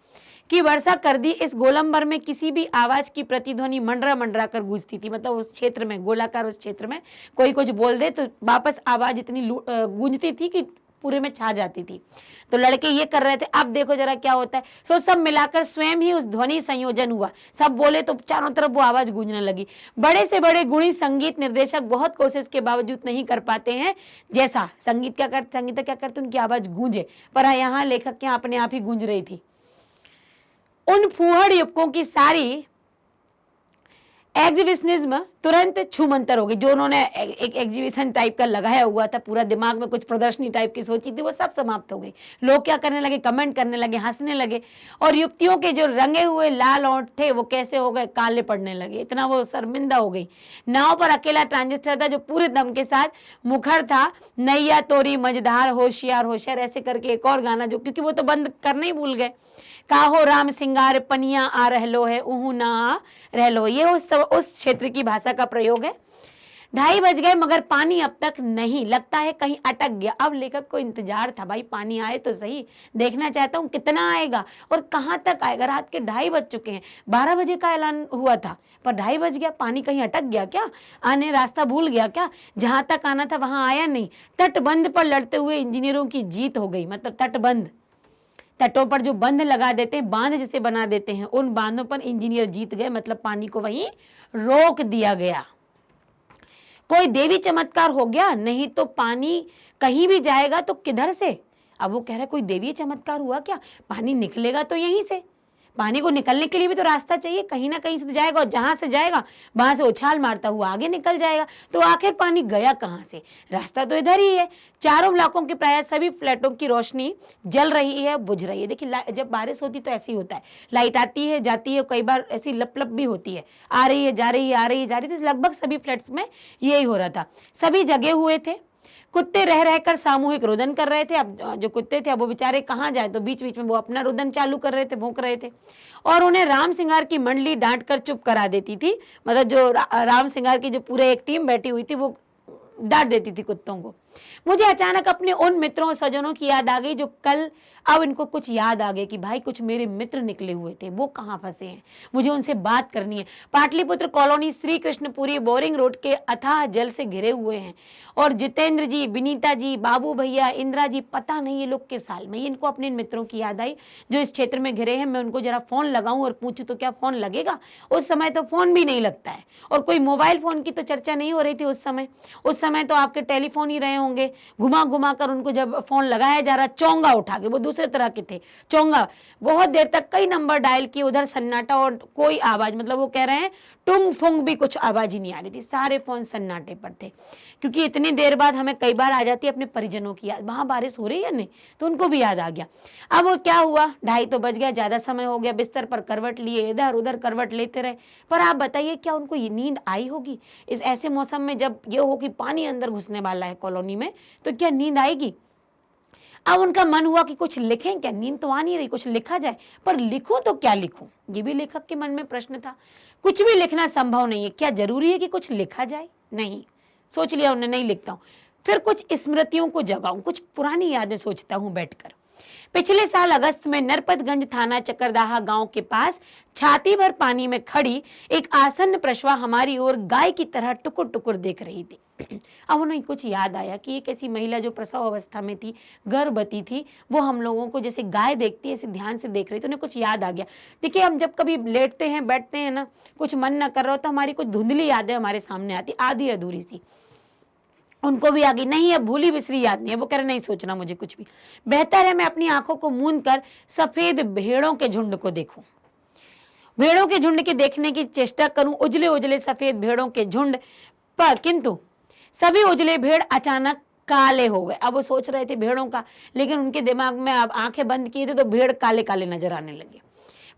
की वर्षा कर दी। इस गोलंबर में किसी भी आवाज की प्रतिध्वनि मंडरा मंडरा कर गूंजती थी। मतलब उस क्षेत्र में, गोलाकार उस क्षेत्र में कोई कुछ बोल दे तो वापस आवाज इतनी गूंजती थी कि पूरे में छा जाती थी। तो लड़के ये कर रहे थे। अब देखो जरा क्या होता है। सो सब मिलाकर स्वयं ही उस ध्वनि संयोजन हुआ। सब बोले तो चारों तरफ वो आवाज गूंजने लगी। बड़े से बड़े गुणी संगीत निर्देशक बहुत कोशिश के बावजूद नहीं कर पाते हैं जैसा संगीत क्या करते उनकी आवाज गूंजे, पर यहाँ लेखक क्या अपने आप ही गूंज रही थी। उन फूहड़ युवकों की सारी एग्जीबिशनिज्म तुरंत छूमंतर हो गई। जो उन्होंने एक एग्जीबिशन टाइप का लगाया हुआ था, पूरा दिमाग में कुछ प्रदर्शनी टाइप की सोची थी, वो सब समाप्त हो गई। लोग क्या करने लगे, कमेंट करने लगे, हंसने लगे, और युवतियों के जो रंगे हुए लाल ओंठ थे वो कैसे हो गए, काले पड़ने लगे। इतना वो शर्मिंदा हो गई। नाव पर अकेला ट्रांजिस्टर था जो पूरे दम के साथ मुखर था, नैया तोरी मझधार होशियार होशियार, ऐसे करके एक और गाना, जो क्योंकि वो तो बंद करने ही भूल गए। काहो राम सिंगार पनिया आ रहलो है, उहू ना आ रहलो, ये उस क्षेत्र की भाषा का प्रयोग है। 2:30 बज गए मगर पानी अब तक नहीं, लगता है कहीं अटक गया। अब लेखक को इंतजार था, भाई पानी आए तो सही, देखना चाहता हूँ कितना आएगा और कहाँ तक आएगा। रात के 2:30 बज चुके हैं, 12 बजे का ऐलान हुआ था, पर 2:30 बज गया। पानी कहीं अटक गया क्या, आने रास्ता भूल गया क्या, जहां तक आना था वहां आया नहीं। तटबंध पर लड़ते हुए इंजीनियरों की जीत हो गई। मतलब तटबंध, तटों पर जो बंध लगा देते हैं, बांध जिसे बना देते हैं, उन बांधों पर इंजीनियर जीत गए। मतलब पानी को वहीं रोक दिया गया। कोई देवी चमत्कार हो गया, नहीं तो पानी कहीं भी जाएगा तो किधर से। अब वो कह रहा है कोई देवी चमत्कार हुआ क्या, पानी निकलेगा तो यहीं से। पानी को निकलने के लिए भी तो रास्ता चाहिए, कहीं ना कहीं से जाएगा, और जहां से जाएगा वहां से उछाल मारता हुआ आगे निकल जाएगा। तो आखिर पानी गया कहां से, रास्ता तो इधर ही है। चारों इलाकों के प्राय सभी फ्लैटों की रोशनी जल रही है, बुझ रही है। देखिए जब बारिश होती तो ऐसी होता है, लाइट आती है जाती है, कई बार ऐसी लप लप भी होती है, आ रही है जा रही है, आ रही है जा रही है। तो लगभग सभी फ्लैट्स में यही हो रहा था। सभी जगे हुए थे। कुत्ते रह रहकर सामूहिक रुदन कर रहे थे। अब जो कुत्ते थे अब वो बेचारे कहाँ जाए, तो बीच बीच में वो अपना रुदन चालू कर रहे थे, भौंक रहे थे, और उन्हें राम सिंगार की मंडली डांट कर चुप करा देती थी। मतलब जो राम सिंगार की जो पूरे एक टीम बैठी हुई थी वो डांट देती थी कुत्तों को। मुझे अचानक अपने उन मित्रों और सज्जनों की याद आ गई जो कल, अब इनको कुछ याद आ गई कि भाई कुछ मेरे मित्र निकले हुए थे, वो कहाँ फंसे हैं, मुझे उनसे बात करनी है। Pataliputra colony Shri Krishnapuri boring road के अथाह जल से घिरे हुए हैं, और जितेंद्र जी, विनीता जी, बाबू भैया, इंदिरा जी, पता नहीं ये लोग किस साल में। इनको अपने मित्रों की याद आई जो इस क्षेत्र में घिरे हैं। मैं उनको जरा फोन लगाऊं और पूछूं तो क्या फोन लगेगा। उस समय तो फोन भी नहीं लगता है, और कोई मोबाइल फोन की तो चर्चा नहीं हो रही थी उस समय तो आपके टेलीफोन ही रहे होंगे। घुमा घुमा कर उनको जब फोन लगाया जा रहा, चोंगा उठा के, वो दूसरे तरह के थे चोंगा, बहुत देर तक कई नंबर डायल किए, उधर सन्नाटा और कोई आवाज, मतलब वो कह रहे हैं टुंग फुंग भी कुछ आवाज ही नहीं आ रही थी। सारे फोन सन्नाटे पर थे, क्योंकि इतनी देर बाद हमें कई बार आ जाती है अपने परिजनों की याद, वहां बारिश हो रही है नहीं, तो उनको भी याद आ गया। अब वो क्या हुआ, 2:30 तो बज गया, ज्यादा समय हो गया, बिस्तर पर करवट लिए, इधर उधर करवट लेते रहे। पर आप बताइए क्या उनको ये नींद आई होगी इस ऐसे मौसम में, जब ये हो कि पानी अंदर घुसने वाला है कॉलोनी में, तो क्या नींद आएगी। अब उनका मन हुआ कि कुछ लिखें क्या, नींद तो आ नहीं रही, कुछ लिखा जाए, पर लिखूं तो क्या लिखूं, ये भी लेखक के मन में प्रश्न था। कुछ भी लिखना संभव नहीं है, क्या जरूरी है कि कुछ लिखा जाए, नहीं, सोच लिया उन्होंने नहीं लिखता हूं। फिर कुछ स्मृतियों को जगाऊं, कुछ पुरानी यादें सोचता हूं बैठकर। पिछले साल अगस्त में नरपतगंज थाना चकरदाहा गांव के पास छाती भर पानी में खड़ी एक आसन्न प्रसवा हमारी ओर गाय की तरह टुकुर टुकुर देख रही थी। अब उन्हें कुछ याद आया कि एक ऐसी महिला जो प्रसव अवस्था में थी, गर्भवती थी, वो हम लोगों को जैसे गाय देखती है ऐसे ध्यान से देख रही थी। उन्हें कुछ याद आ गया। देखिए हम जब कभी लेटते हैं, बैठते हैं ना, कुछ मन न कर रहा हो तो हमारी कुछ धुंधली यादें हमारे सामने आती, आधी अधूरी सी। उनको भी आ गई, नहीं अब भूली बिसरी याद नहीं है। वो कह रहे नहीं सोचना मुझे कुछ भी, बेहतर है मैं अपनी आंखों को मूंद कर सफेद भेड़ों के झुंड को देखूं, भेड़ों के झुंड के देखने की चेष्टा करूं, उजले उजले सफेद भेड़ों के झुंड पर। किंतु सभी उजले भेड़ अचानक काले हो गए। अब वो सोच रहे थे भेड़ों का, लेकिन उनके दिमाग में अब आंखें बंद किए थे तो भेड़ काले काले नजर आने लगे।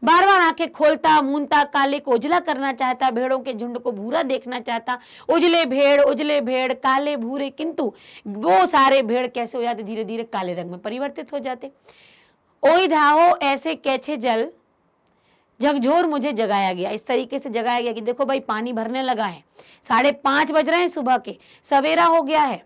बार बार आंखें खोलता, मूंदता, काले को उजला करना चाहता, भेड़ों के झुंड को भूरा देखना चाहता। उजले भेड़, काले भूरे, किंतु वो सारे भेड़ कैसे हो जाते, धीरे धीरे काले रंग में परिवर्तित हो जाते। ओई धाहो ऐसे कैसे जल झकझोर मुझे जगाया गया, इस तरीके से जगाया गया कि देखो भाई पानी भरने लगा है, 5:30 बज रहे हैं सुबह के, सवेरा हो गया है।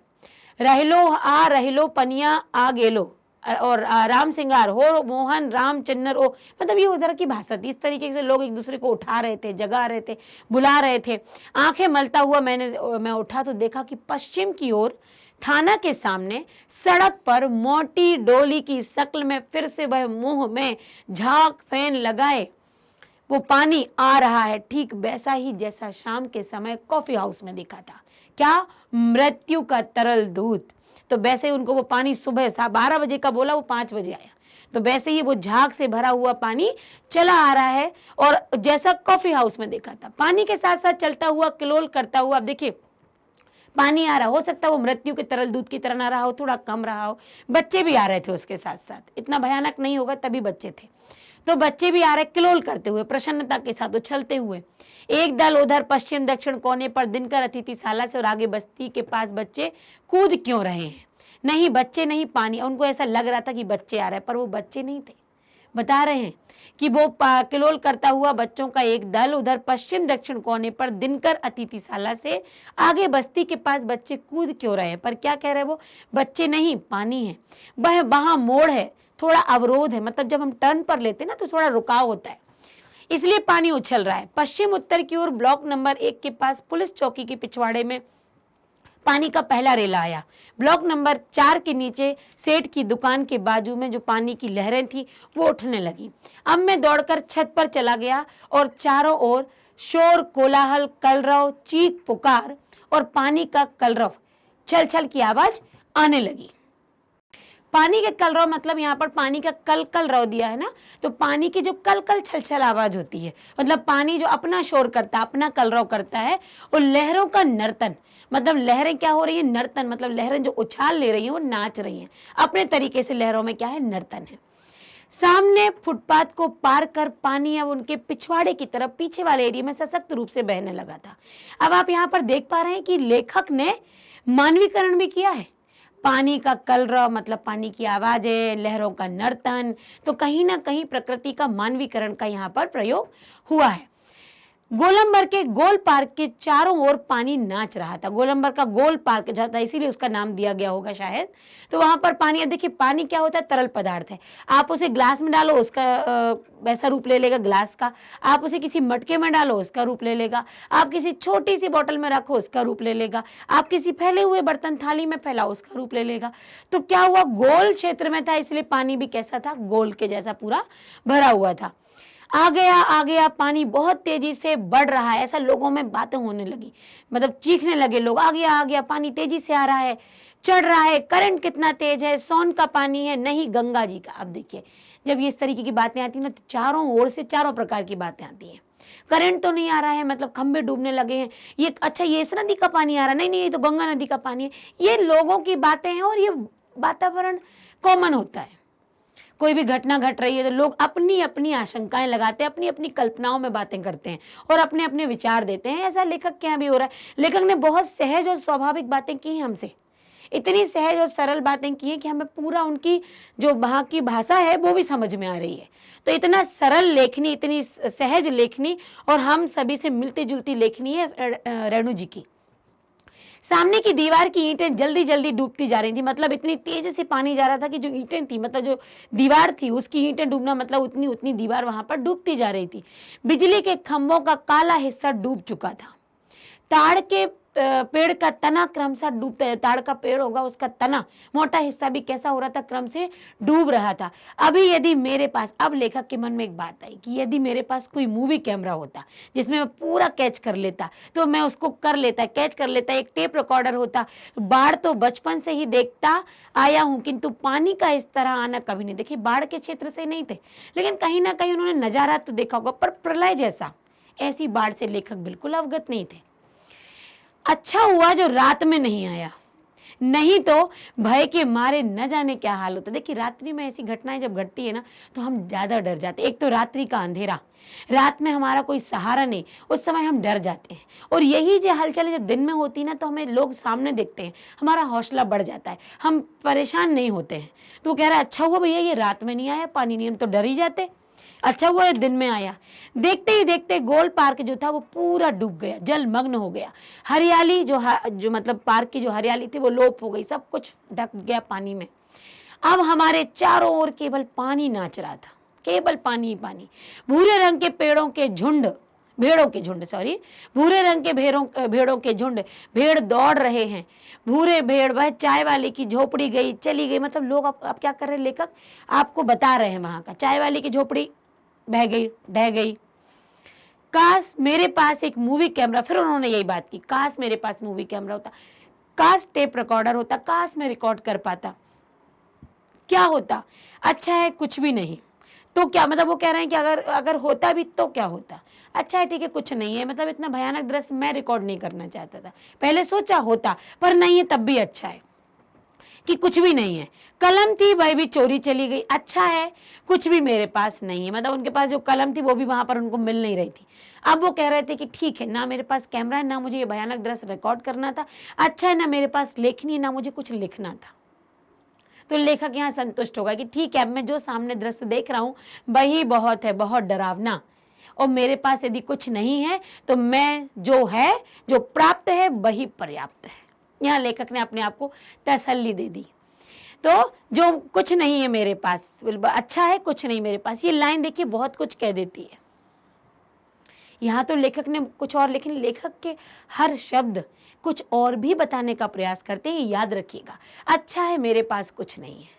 रहिलो पनिया आ गेलो, और राम सिंगार हो मोहन राम चिन्नर ओ, मतलब ये उधर की भाषा थी। इस तरीके से लोग एक दूसरे को उठा रहे थे, जगा रहे थे, बुला रहे थे। आंखें मलता हुआ मैं उठा तो देखा कि पश्चिम की ओर थाना के सामने सड़क पर मोटी डोली की शक्ल में फिर से वह मुंह में झाग फैन लगाए वो पानी आ रहा है, ठीक वैसा ही जैसा शाम के समय कॉफी हाउस में देखा था। क्या? मृत्यु का तरल दूध। तो वैसे ही उनको वो पानी सुबह 12 बजे का बोला, वो 5 बजे आया। तो वैसे ही वो झाग से भरा हुआ पानी चला आ रहा है, और जैसा कॉफी हाउस में देखा था, पानी के साथ साथ चलता हुआ, किलोल करता हुआ। अब देखिए पानी आ रहा, हो सकता है वो मृत्यु के तरल दूध की तरह ना रहा हो, थोड़ा कम रहा हो। बच्चे भी आ रहे थे उसके साथ साथ, इतना भयानक नहीं होगा, तभी बच्चे थे। तो बच्चे भी आ रहे, किलोल करते हुए, प्रसन्नता के साथ उछलते हुए। एक दल उधर पश्चिम दक्षिण कोने पर दिनकर अतिथिशाला से और आगे बस्ती के पास बच्चे कूद क्यों रहे हैं? नहीं बच्चे नहीं, पानी। उनको ऐसा लग रहा था कि बच्चे आ रहे हैं, पर वो बच्चे नहीं थे। बता रहे हैं कि वो किलोल करता हुआ बच्चों का एक दल उधर पश्चिम दक्षिण कोने पर दिनकर अतिथिशाला से आगे बस्ती के पास बच्चे कूद क्यों रहे हैं? पर क्या कह रहे हैं वो? बच्चे नहीं, पानी है। वह वहां मोड़ है, थोड़ा अवरोध है, मतलब जब हम टर्न पर लेते हैं ना तो थोड़ा रुकाव होता है, इसलिए पानी उछल रहा है। पश्चिम उत्तर की ओर ब्लॉक नंबर 1 के पास पुलिस चौकी के पिछवाड़े में पानी का पहला रेला आया। ब्लॉक नंबर 4 के नीचे सेठ की दुकान के बाजू में जो पानी की लहरें थी वो उठने लगी। अब मैं दौड़कर छत पर चला गया और चारों ओर शोर, कोलाहल, कलरव, चीख पुकार और पानी का कलरव, छल छल की आवाज आने लगी। पानी के कलरव मतलब यहाँ पर पानी का कल कल रव दिया है ना, तो पानी की जो कल कल छल छल आवाज होती है, मतलब पानी जो अपना शोर करता है, अपना कलरव करता है। और लहरों का नर्तन, मतलब लहरें क्या हो रही है? नर्तन, मतलब लहरें जो उछाल ले रही हैं, वो नाच रही हैं अपने तरीके से। लहरों में क्या है? नर्तन है। सामने फुटपाथ को पार कर पानी अब उनके पिछवाड़े की तरफ, पीछे वाले एरिया में सशक्त रूप से बहने लगा था। अब आप यहाँ पर देख पा रहे हैं कि लेखक ने मानवीकरण भी किया है। पानी का कलरव मतलब पानी की आवाजें, लहरों का नर्तन, तो कहीं ना कहीं प्रकृति का मानवीकरण का यहाँ पर प्रयोग हुआ है। गोलंबर के गोल पार्क के चारों ओर पानी नाच रहा था। गोलंबर का गोल पार्क जहाँ था, इसीलिए उसका नाम दिया गया होगा शायद। तो वहां पर पानी, देखिए पानी क्या होता है? तरल पदार्थ है। आप उसे ग्लास में डालो, उसका वैसा रूप ले लेगा ग्लास का। आप उसे किसी मटके में डालो, उसका रूप ले लेगा। आप किसी छोटी सी बोतल में रखो, उसका रूप ले लेगा। आप किसी फैले हुए बर्तन थाली में फैलाओ, उसका रूप ले लेगा। तो क्या हुआ? गोल क्षेत्र में था, इसलिए पानी भी कैसा था? गोल के जैसा पूरा भरा हुआ था। आ गया पानी बहुत तेजी से बढ़ रहा है, ऐसा लोगों में बातें होने लगी, मतलब चीखने लगे लोग, आ गया पानी तेजी से आ रहा है, चढ़ रहा है, करंट कितना तेज है, सोन का पानी है, नहीं गंगा जी का। अब देखिए जब ये इस तरीके की बातें आती है ना, तो चारों ओर से चारों प्रकार की बातें आती हैं। करंट तो नहीं आ रहा है, मतलब खंबे डूबने लगे हैं, ये अच्छा ये इस नदी का पानी आ रहा है, नहीं ये तो गंगा नदी का पानी है। ये लोगों की बातें हैं, और ये वातावरण कॉमन होता है। कोई भी घटना घट रही है तो लोग अपनी अपनी आशंकाएं लगाते हैं, अपनी अपनी कल्पनाओं में बातें करते हैं और अपने अपने विचार देते हैं। ऐसा लेखक के यहाँ भी हो रहा है। लेखक ने बहुत सहज और स्वाभाविक बातें की हैं हमसे, इतनी सहज और सरल बातें की हैं कि हमें पूरा उनकी जो वहाँ की भाषा है वो भी समझ में आ रही है। तो इतना सरल लेखनी, इतनी सहज लेखनी और हम सभी से मिलती जुलती लेखनी है रेणु जी की। सामने की दीवार की ईंटें जल्दी जल्दी डूबती जा रही थी, मतलब इतनी तेज से पानी जा रहा था कि जो ईंटें थी, मतलब जो दीवार थी उसकी ईंटें डूबना, मतलब उतनी उतनी दीवार वहां पर डूबती जा रही थी। बिजली के खंभों का काला हिस्सा डूब चुका था। ताड़ के पेड़ का तना क्रमशः डूबता है, ताड़ का पेड़ होगा उसका तना मोटा हिस्सा भी कैसा हो रहा था? क्रम से डूब रहा था। अभी यदि मेरे पास, अब लेखक के मन में एक बात आई कि यदि मेरे पास कोई मूवी कैमरा होता जिसमें मैं पूरा कैच कर लेता तो मैं उसको कर लेता, कैच कर लेता। एक टेप रिकॉर्डर होता। बाढ़ तो बचपन से ही देखता आया हूं, किंतु पानी का इस तरह आना कभी नहीं। देखिए बाढ़ के क्षेत्र से नहीं थे, लेकिन कहीं ना कहीं उन्होंने नजारा तो देखा होगा, पर प्रलय जैसा ऐसी बाढ़ से लेखक बिल्कुल अवगत नहीं थे। अच्छा हुआ जो रात में नहीं आया, नहीं तो भय के मारे न जाने क्या हाल होता है। देखिए रात्रि में ऐसी घटनाएं जब घटती है ना तो हम ज़्यादा डर जाते हैं। एक तो रात्रि का अंधेरा, रात में हमारा कोई सहारा नहीं, उस समय हम डर जाते हैं। और यही जो हलचल जब दिन में होती ना तो हमें लोग सामने देखते हैं, हमारा हौसला बढ़ जाता है, हम परेशान नहीं होते हैं। तो वो कह रहा है अच्छा हुआ भैया ये रात में नहीं आया पानी, नहीं हम तो डर ही जाते, अच्छा हुआ ये दिन में आया। देखते ही देखते गोल पार्क जो था वो पूरा डूब गया, जलमग्न हो गया। हरियाली जो मतलब पार्क की जो हरियाली थी वो लोप हो गई, सब कुछ ढक गया पानी में। अब हमारे चारों ओर केवल पानी नाच रहा था, केवल पानी ही पानी। भूरे रंग के भूरे रंग के भेड़ों के झुंड, भेड़ दौड़ रहे हैं। भूरे भेड़ वह चाय वाले की झोपड़ी गई चली गई, मतलब लोग अब क्या कर रहे हैं, लेखक आपको बता रहे हैं वहां का। चाय वाले की झोपड़ी बह गई, ढह गई। काश मेरे पास एक मूवी कैमरा, फिर उन्होंने यही बात की, काश मेरे पास मूवी कैमरा होता, काश टेप रिकॉर्डर होता, काश मैं रिकॉर्ड कर पाता, क्या होता। अच्छा है कुछ भी नहीं तो क्या, मतलब वो कह रहे हैं कि अगर होता भी तो क्या होता। अच्छा है ठीक है कुछ नहीं है, मतलब इतना भयानक दृश्य मैं रिकॉर्ड नहीं करना चाहता था। पहले सोचा होता पर नहीं है, तब भी अच्छा है कि कुछ भी नहीं है। कलम थी वह भी चोरी चली गई, अच्छा है कुछ भी मेरे पास नहीं है, मतलब उनके पास जो कलम थी वो भी वहां पर उनको मिल नहीं रही थी। अब वो कह रहे थे कि ठीक है ना मेरे पास कैमरा है, ना मुझे ये भयानक दृश्य रिकॉर्ड करना था, अच्छा है ना मेरे पास लेखनी है, ना मुझे कुछ लिखना था। तो लेखक यहाँ संतुष्ट होगा कि ठीक है अब मैं जो सामने दृश्य देख रहा हूँ वही बहुत है, बहुत डरावना, और मेरे पास यदि कुछ नहीं है तो मैं जो प्राप्त है वही पर्याप्त है। यहाँ लेखक ने अपने आप को तसल्ली दे दी। तो जो कुछ नहीं है मेरे पास, अच्छा है कुछ नहीं मेरे पास, ये लाइन देखिए बहुत कुछ कह देती है। यहाँ तो लेखक ने कुछ और, लेकिन लेखक के हर शब्द कुछ और भी बताने का प्रयास करते हैं। याद रखिएगा, अच्छा है मेरे पास कुछ नहीं है,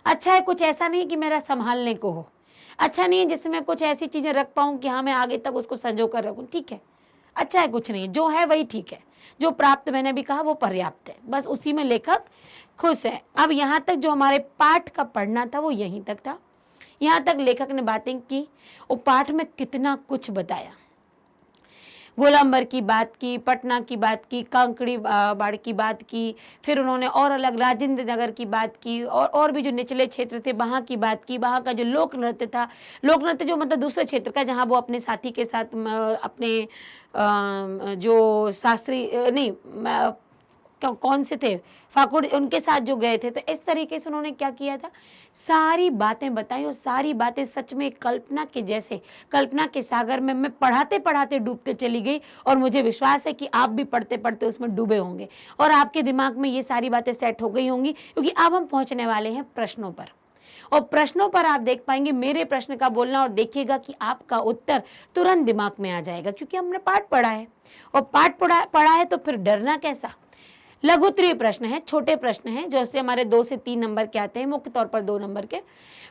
अच्छा है कुछ ऐसा नहीं कि मेरा संभालने को हो, अच्छा नहीं है जिसमें कुछ ऐसी चीजें रख पाऊं कि हाँ मैं आगे तक उसको संजो कर रखूं, ठीक है। अच्छा है कुछ नहीं है, जो है वही ठीक है, जो प्राप्त मैंने भी कहा वो पर्याप्त है, बस उसी में लेखक खुश है। अब यहाँ तक जो हमारे पाठ का पढ़ना था वो यहीं तक था। यहाँ तक लेखक ने बातें की, वो पाठ में कितना कुछ बताया। गोलंबर की बात की, पटना की बात की, कांकड़ी बाड़ की बात की, फिर उन्होंने और अलग राजेंद्र नगर की बात की, और भी जो निचले क्षेत्र थे वहाँ की बात की, वहाँ का जो लोक नृत्य था, लोक नृत्य जो मतलब दूसरे क्षेत्र का, जहाँ वो अपने साथी के साथ अपने जो शास्त्री नहीं कौन से थे फाकुड़, उनके साथ जो गए थे, तो इस तरीके से उन्होंने क्या किया था, सारी बातें बताई। और सारी बातें सच में कल्पना के जैसे, कल्पना के सागर में मैं पढ़ाते पढ़ाते डूबते चली गई, और मुझे विश्वास है कि आप भी पढ़ते पढ़ते उसमें डूबे होंगे और आपके दिमाग में ये सारी बातें सेट हो गई होंगी, क्योंकि अब हम पहुंचने वाले हैं प्रश्नों पर। और प्रश्नों पर आप देख पाएंगे मेरे प्रश्न का बोलना, और देखिएगा कि आपका उत्तर तुरंत दिमाग में आ जाएगा, क्योंकि हमने पाठ पढ़ा है, और पाठ पढ़ा है तो फिर डरना कैसा। लघुत्तरीय प्रश्न है, छोटे प्रश्न हैं, जैसे हमारे 2 से 3 नंबर के आते हैं, मुख्य तौर पर 2 नंबर के।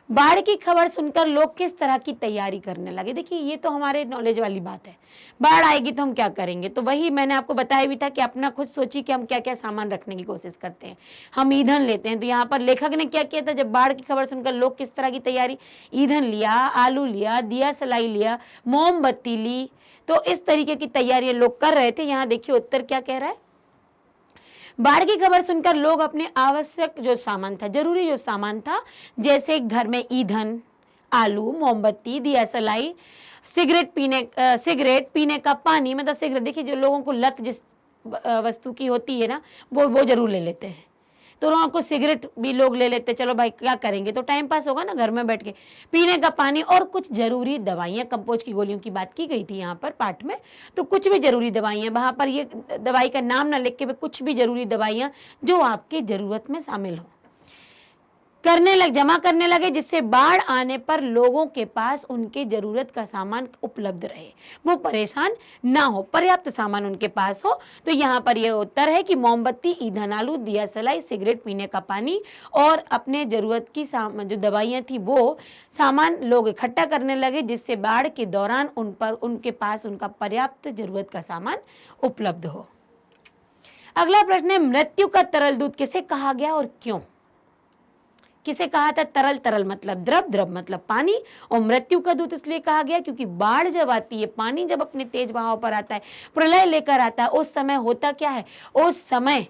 बाढ़ की खबर सुनकर लोग किस तरह की तैयारी करने लगे। देखिए ये तो हमारे नॉलेज वाली बात है, बाढ़ आएगी तो हम क्या करेंगे, तो वही मैंने आपको बताया भी था कि अपना खुद सोचिए कि हम क्या क्या सामान रखने की कोशिश करते हैं। हम ईंधन लेते हैं, तो यहाँ पर लेखक ने क्या किया था, जब बाढ़ की खबर सुनकर लोग किस तरह की तैयारी, ईंधन लिया, आलू लिया, दिया सलाई लिया, मोमबत्ती ली, तो इस तरीके की तैयारियां लोग कर रहे थे। यहाँ देखिए उत्तर क्या कह रहा है, बाढ़ की खबर सुनकर लोग अपने आवश्यक जो सामान था, जरूरी जो सामान था, जैसे घर में ईंधन, आलू, मोमबत्ती, दिया सलाई, सिगरेट पीने का पानी, मतलब सिगरेट, देखिए जो लोगों को लत जिस वस्तु की होती है ना वो जरूर ले लेते हैं, तो लोगों को सिगरेट भी लोग ले लेते, चलो भाई क्या करेंगे, तो टाइम पास होगा ना घर में बैठ के, पीने का पानी, और कुछ जरूरी दवाइयाँ, कंपोज की गोलियों की बात की गई थी यहाँ पर पाठ में, तो कुछ भी जरूरी दवाइयाँ, वहाँ पर ये दवाई का नाम ना लिख के, कुछ भी जरूरी दवाइयाँ जो आपकी जरूरत में शामिल हो, जमा करने लगे, जिससे बाढ़ आने पर लोगों के पास उनके जरूरत का सामान उपलब्ध रहे, वो परेशान ना हो, पर्याप्त सामान उनके पास हो। तो यहाँ पर यह उत्तर है कि मोमबत्ती, ईंधन, आलू, दिया सलाई, सिगरेट, पीने का पानी और अपने जरूरत की जो दवाइयाँ थी वो सामान लोग इकट्ठा करने लगे, जिससे बाढ़ के दौरान उनके पास उनका पर्याप्त जरूरत का सामान उपलब्ध हो। अगला प्रश्न है, मृत्यु का तरल दूत किसे कहा गया और क्यों। किसे कहा था, तरल मतलब द्रव, द्रव मतलब पानी, और मृत्यु का दूत इसलिए कहा गया क्योंकि बाढ़ जब आती है, पानी जब अपने तेज बहाव पर आता है, प्रलय लेकर आता है, उस समय होता क्या है, उस समय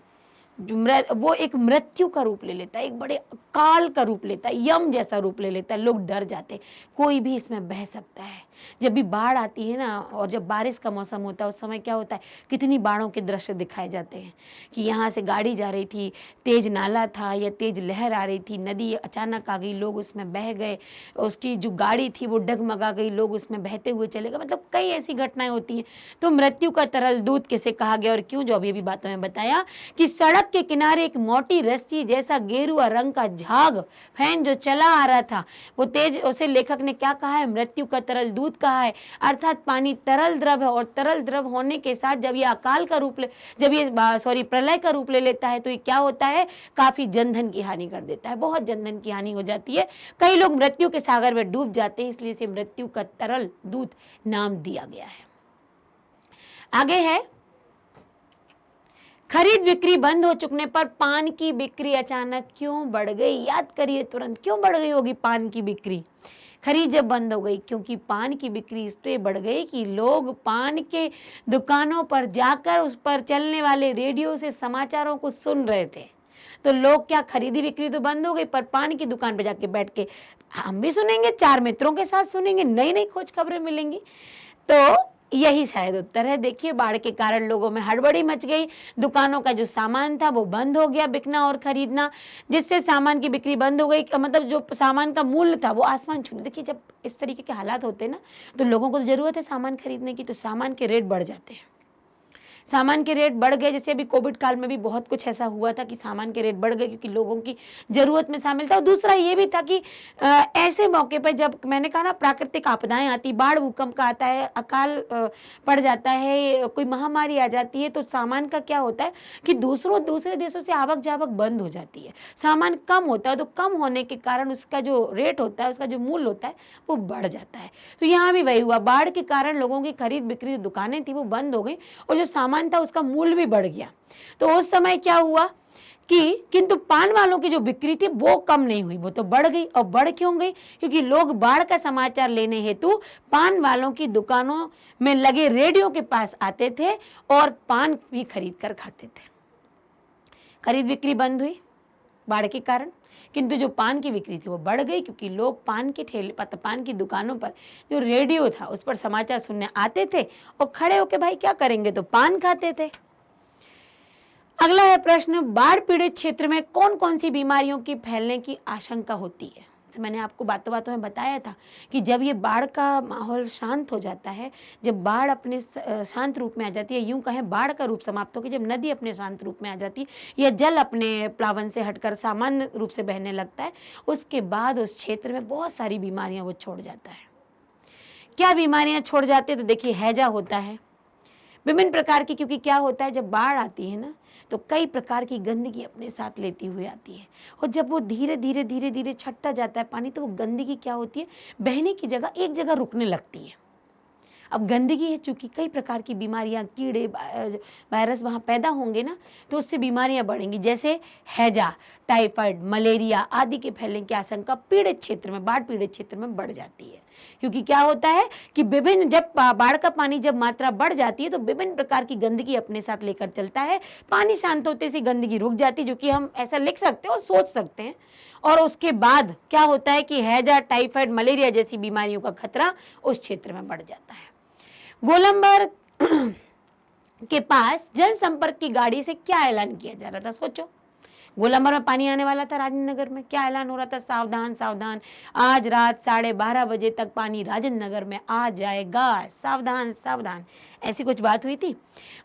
वो एक मृत्यु का रूप ले लेता है, एक बड़े काल का रूप लेता है, यम जैसा रूप ले लेता है। लोग डर जाते हैं, कोई भी इसमें बह सकता है। जब भी बाढ़ आती है ना, और जब बारिश का मौसम होता है, उस समय क्या होता है, कितनी बाढ़ों के दृश्य दिखाए जाते हैं कि यहाँ से गाड़ी जा रही थी, तेज नाला था या तेज लहर आ रही थी, नदी अचानक आ गई, लोग उसमें बह गए, उसकी जो गाड़ी थी वो डगमगा गई, लोग उसमें बहते हुए चले गए। मतलब कई ऐसी घटनाएं होती हैं। तो मृत्यु का तरल दूत किसे कहा गया और क्यों, जो अभी भी बातों में बताया कि सड़क के किनारे एक मोटी रस्सी जैसा गेरुआ रंग का झाग फैन जो चला आ रहा था, वो तेज, उसे लेखक ने क्या कहा है, मृत्यु का तरल दूत कहा है। अर्थात पानी तरल द्रव है, और तरल द्रव होने के साथ जब ये अकाल का रूप जब ये प्रलय का रूप ले लेता है, तो ये क्या होता है, काफी जनधन की हानि कर देता है, बहुत जनधन की हानि हो जाती है। कई लोग मृत्यु के सागर में डूब जाते हैं, इसलिए इसे मृत्यु का तरल दूत नाम दिया गया है। आगे है, खरीद बिक्री बंद हो चुकने पर पान की बिक्री अचानक क्यों बढ़ गई। याद करिए तुरंत, क्यों बढ़ गई होगी पान की बिक्री। खरीद जब बंद हो गई, क्योंकि पान की बिक्री इसलिए बढ़ गई कि लोग पान के दुकानों पर जाकर उस पर चलने वाले रेडियो से समाचारों को सुन रहे थे। तो लोग क्या, खरीदी बिक्री तो बंद हो गई, पर पान की दुकान पर जाके बैठ के हम भी सुनेंगे, चार मित्रों के साथ सुनेंगे, नई नई खोज खबरें मिलेंगी। तो यही शायद उत्तर है। देखिए, बाढ़ के कारण लोगों में हड़बड़ी मच गई, दुकानों का जो सामान था वो बंद हो गया बिकना और खरीदना, जिससे सामान की बिक्री बंद हो गई। मतलब जो सामान का मूल्य था वो आसमान छू। देखिए, जब इस तरीके के हालात होते हैं ना, तो लोगों को तो जरूरत है सामान खरीदने की, तो सामान के रेट बढ़ जाते हैं। सामान के रेट बढ़ गए, जैसे अभी कोविड काल में भी बहुत कुछ ऐसा हुआ था कि सामान के रेट बढ़ गए, क्योंकि लोगों की जरूरत में शामिल था। और दूसरा ये भी था कि ऐसे मौके पर जब मैंने कहा ना, प्राकृतिक आपदाएं आती, बाढ़ भूकंप का आता है, अकाल पड़ जाता है, कोई महामारी आ जाती है, तो सामान का क्या होता है कि दूसरे देशों से आवक जावक बंद हो जाती है, सामान कम होता है। तो कम होने के कारण उसका जो रेट होता है, उसका जो मूल्य होता है, वो बढ़ जाता है। तो यहाँ भी वही हुआ, बाढ़ के कारण लोगों की खरीद बिक्री दुकानें थी वो बंद हो गई, और जो सामान था उसका मूल्य भी बढ़ गया। तो उस समय क्या हुआ कि किंतु पान वालों की जो बिक्री थी वो कम नहीं हुई, वो तो बढ़ गई। और बढ़ क्यों गई, क्योंकि लोग बाढ़ का समाचार लेने हेतु पान वालों की दुकानों में लगे रेडियो के पास आते थे और पान भी खरीद कर खाते थे। खरीद बिक्री बंद हुई बाढ़ के कारण, किंतु जो पान की बिक्री थी वो बढ़ गई, क्योंकि लोग पान के ठेले, पान की दुकानों पर जो रेडियो था उस पर समाचार सुनने आते थे, और खड़े होके भाई क्या करेंगे, तो पान खाते थे। अगला है प्रश्न, बाढ़ पीड़ित क्षेत्र में कौन कौन सी बीमारियों की फैलने की आशंका होती है। मैंने आपको बातों बातों में बताया था कि जब ये बाढ़ का माहौल शांत हो जाता है, जब बाढ़ अपने शांत रूप में आ जाती है, यूं कहें बाढ़ का रूप समाप्त होकर जब नदी अपने शांत रूप में आ जाती है, या जल अपने प्लावन से हटकर सामान्य रूप से बहने लगता है, उसके बाद उस क्षेत्र में बहुत सारी बीमारियां वो छोड़ जाता है। क्या बीमारियां छोड़ जाती है, तो देखिए, हैजा होता है, विभिन्न प्रकार की, क्योंकि क्या होता है, जब बाढ़ आती है ना, तो कई प्रकार की गंदगी अपने साथ लेती हुई आती है, और जब वो धीरे धीरे छटता जाता है पानी, तो वो गंदगी क्या होती है, बहने की जगह एक जगह रुकने लगती है। अब गंदगी है, चूंकि कई प्रकार की बीमारियां, कीड़े, वायरस वहाँ पैदा होंगे ना, तो उससे बीमारियां बढ़ेंगी, जैसे हैजा, टाइफाइड, मलेरिया आदि के फैलने की आशंका पीड़ित क्षेत्र में, बाढ़ पीड़ित क्षेत्र में बढ़ जाती है। क्योंकि क्या होता है कि विभिन्न, जब बाढ़ का पानी जब मात्रा बढ़ जाती है, तो विभिन्न प्रकार की गंदगी अपने साथ लेकर चलता है। पानी शांत होते से गंदगी रुक जाती है, जो कि हम ऐसा लिख सकते हैं और सोच सकते हैं। और उसके बाद क्या होता है कि हैजा, टाइफाइड, मलेरिया जैसी बीमारियों का खतरा उस क्षेत्र में बढ़ जाता है। गोलंबर के पास जनसंपर्क की गाड़ी से क्या ऐलान किया जा रहा था, सोचो। गोलंबर में पानी आने वाला था, राजेंद्र नगर में क्या ऐलान हो रहा था, सावधान सावधान, आज रात 12:30 बजे तक पानी राजेंद्र नगर में आ जाएगा, सावधान सावधान, ऐसी कुछ बात हुई थी।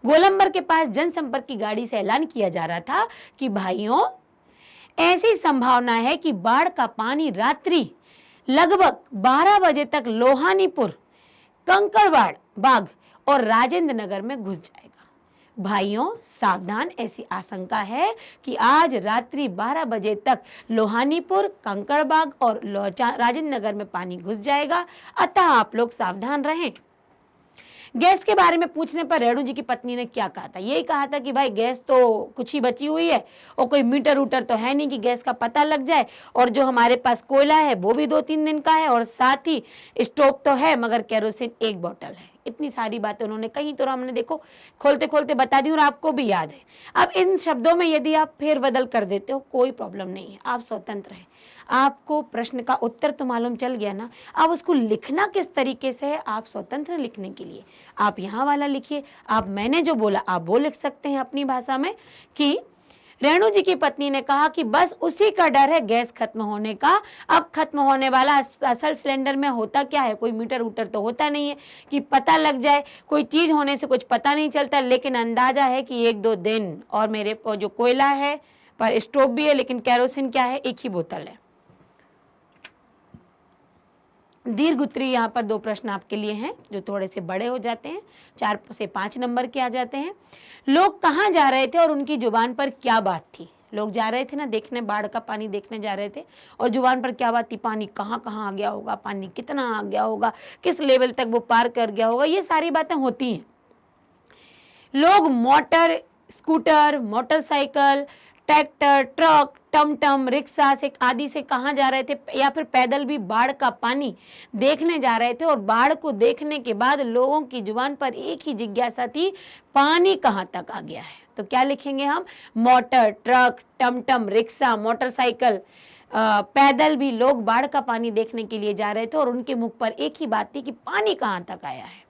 गोलंबर के पास जनसंपर्क की गाड़ी से ऐलान किया जा रहा था कि भाइयों, ऐसी संभावना है कि बाढ़ का पानी रात्रि लगभग 12 बजे तक लोहानीपुर, कंकड़बाग बाग और राजेंद्र नगर में घुस जाएगा। भाइयों सावधान, ऐसी आशंका है कि आज रात्रि 12 बजे तक लोहानीपुर, कंकड़बाग और राजेंद्र नगर में पानी घुस जाएगा, अतः आप लोग सावधान रहें। गैस के बारे में पूछने पर रेणु जी की पत्नी ने क्या कहा था, यही कहा था कि भाई गैस तो कुछ ही बची हुई है, और कोई मीटर उटर तो है नहीं कि गैस का पता लग जाए, और जो हमारे पास कोयला है वो भी 2-3 दिन का है, और साथ ही स्टोव तो है मगर केरोसिन 1 बोतल है। इतनी सारी बातें उन्होंने कही तो हमने देखो खोलते खोलते बता दी और आपको भी याद है। अब इन शब्दों में यदि आप फेर बदल कर देते हो कोई प्रॉब्लम नहीं है, आप स्वतंत्र हैं। आपको प्रश्न का उत्तर तो मालूम चल गया ना, अब उसको लिखना किस तरीके से है आप स्वतंत्र लिखने के लिए। आप यहाँ वाला लिखिए, आप मैंने जो बोला आप वो लिख सकते हैं अपनी भाषा में कि रेणु जी की पत्नी ने कहा कि बस उसी का डर है गैस खत्म होने का। अब खत्म होने वाला असल सिलेंडर में होता क्या है, कोई मीटर वूटर तो होता नहीं है कि पता लग जाए, कोई चीज होने से कुछ पता नहीं चलता, लेकिन अंदाजा है कि 1-2 दिन। और मेरे जो कोयला है पर स्टोव भी है, लेकिन कैरोसिन क्या है, एक ही बोतल है। दीर्घ उत्तरी यहाँ पर 2 प्रश्न आपके लिए हैं जो थोड़े से बड़े हो जाते हैं, 4 से 5 नंबर के आ जाते हैं। लोग कहाँ जा रहे थे और उनकी जुबान पर क्या बात थी। लोग जा रहे थे ना देखने, बाढ़ का पानी देखने जा रहे थे, और जुबान पर क्या बात थी, पानी कहाँ कहाँ आ गया होगा, पानी कितना आ गया होगा, किस लेवल तक वो पार कर गया होगा, ये सारी बातें होती हैं। लोग motor, scooter, motorcycle, tractor, truck, टमटम, रिक्शा से आदि से कहाँ जा रहे थे, या फिर पैदल भी बाढ़ का पानी देखने जा रहे थे। और बाढ़ को देखने के बाद लोगों की जुबान पर एक ही जिज्ञासा थी, पानी कहाँ तक आ गया है। तो क्या लिखेंगे हम, मोटर, ट्रक, टमटम, रिक्शा, मोटरसाइकिल, पैदल भी लोग बाढ़ का पानी देखने के लिए जा रहे थे और उनके मुख पर एक ही बात थी कि पानी कहाँ तक आया है।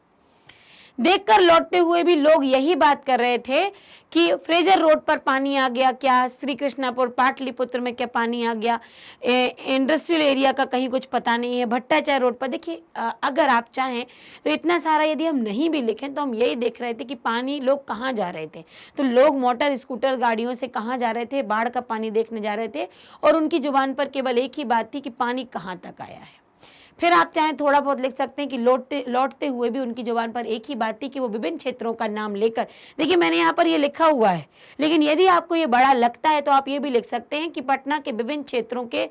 देखकर लौटते हुए भी लोग यही बात कर रहे थे कि फ्रेजर रोड पर पानी आ गया क्या, श्री कृष्णापुर, पाटलिपुत्र में क्या पानी आ गया, इंडस्ट्रियल एरिया का कहीं कुछ पता नहीं है, भट्टाचार्य रोड पर। देखिए अगर आप चाहें तो इतना सारा यदि हम नहीं भी लिखें तो हम यही देख रहे थे कि पानी लोग कहाँ जा रहे थे। तो लोग मोटर स्कूटर गाड़ियों से कहाँ जा रहे थे, बाढ़ का पानी देखने जा रहे थे, और उनकी जुबान पर केवल एक ही बात थी कि पानी कहाँ तक आया है। फिर आप चाहें थोड़ा बहुत लिख सकते हैं कि लौटते हुए भी उनकी जुबान पर एक ही बात थी कि वो विभिन्न क्षेत्रों का नाम लेकर, देखिए मैंने यहाँ पर ये लिखा हुआ है, लेकिन यदि आपको ये बड़ा लगता है तो आप ये भी लिख सकते हैं कि पटना के विभिन्न क्षेत्रों के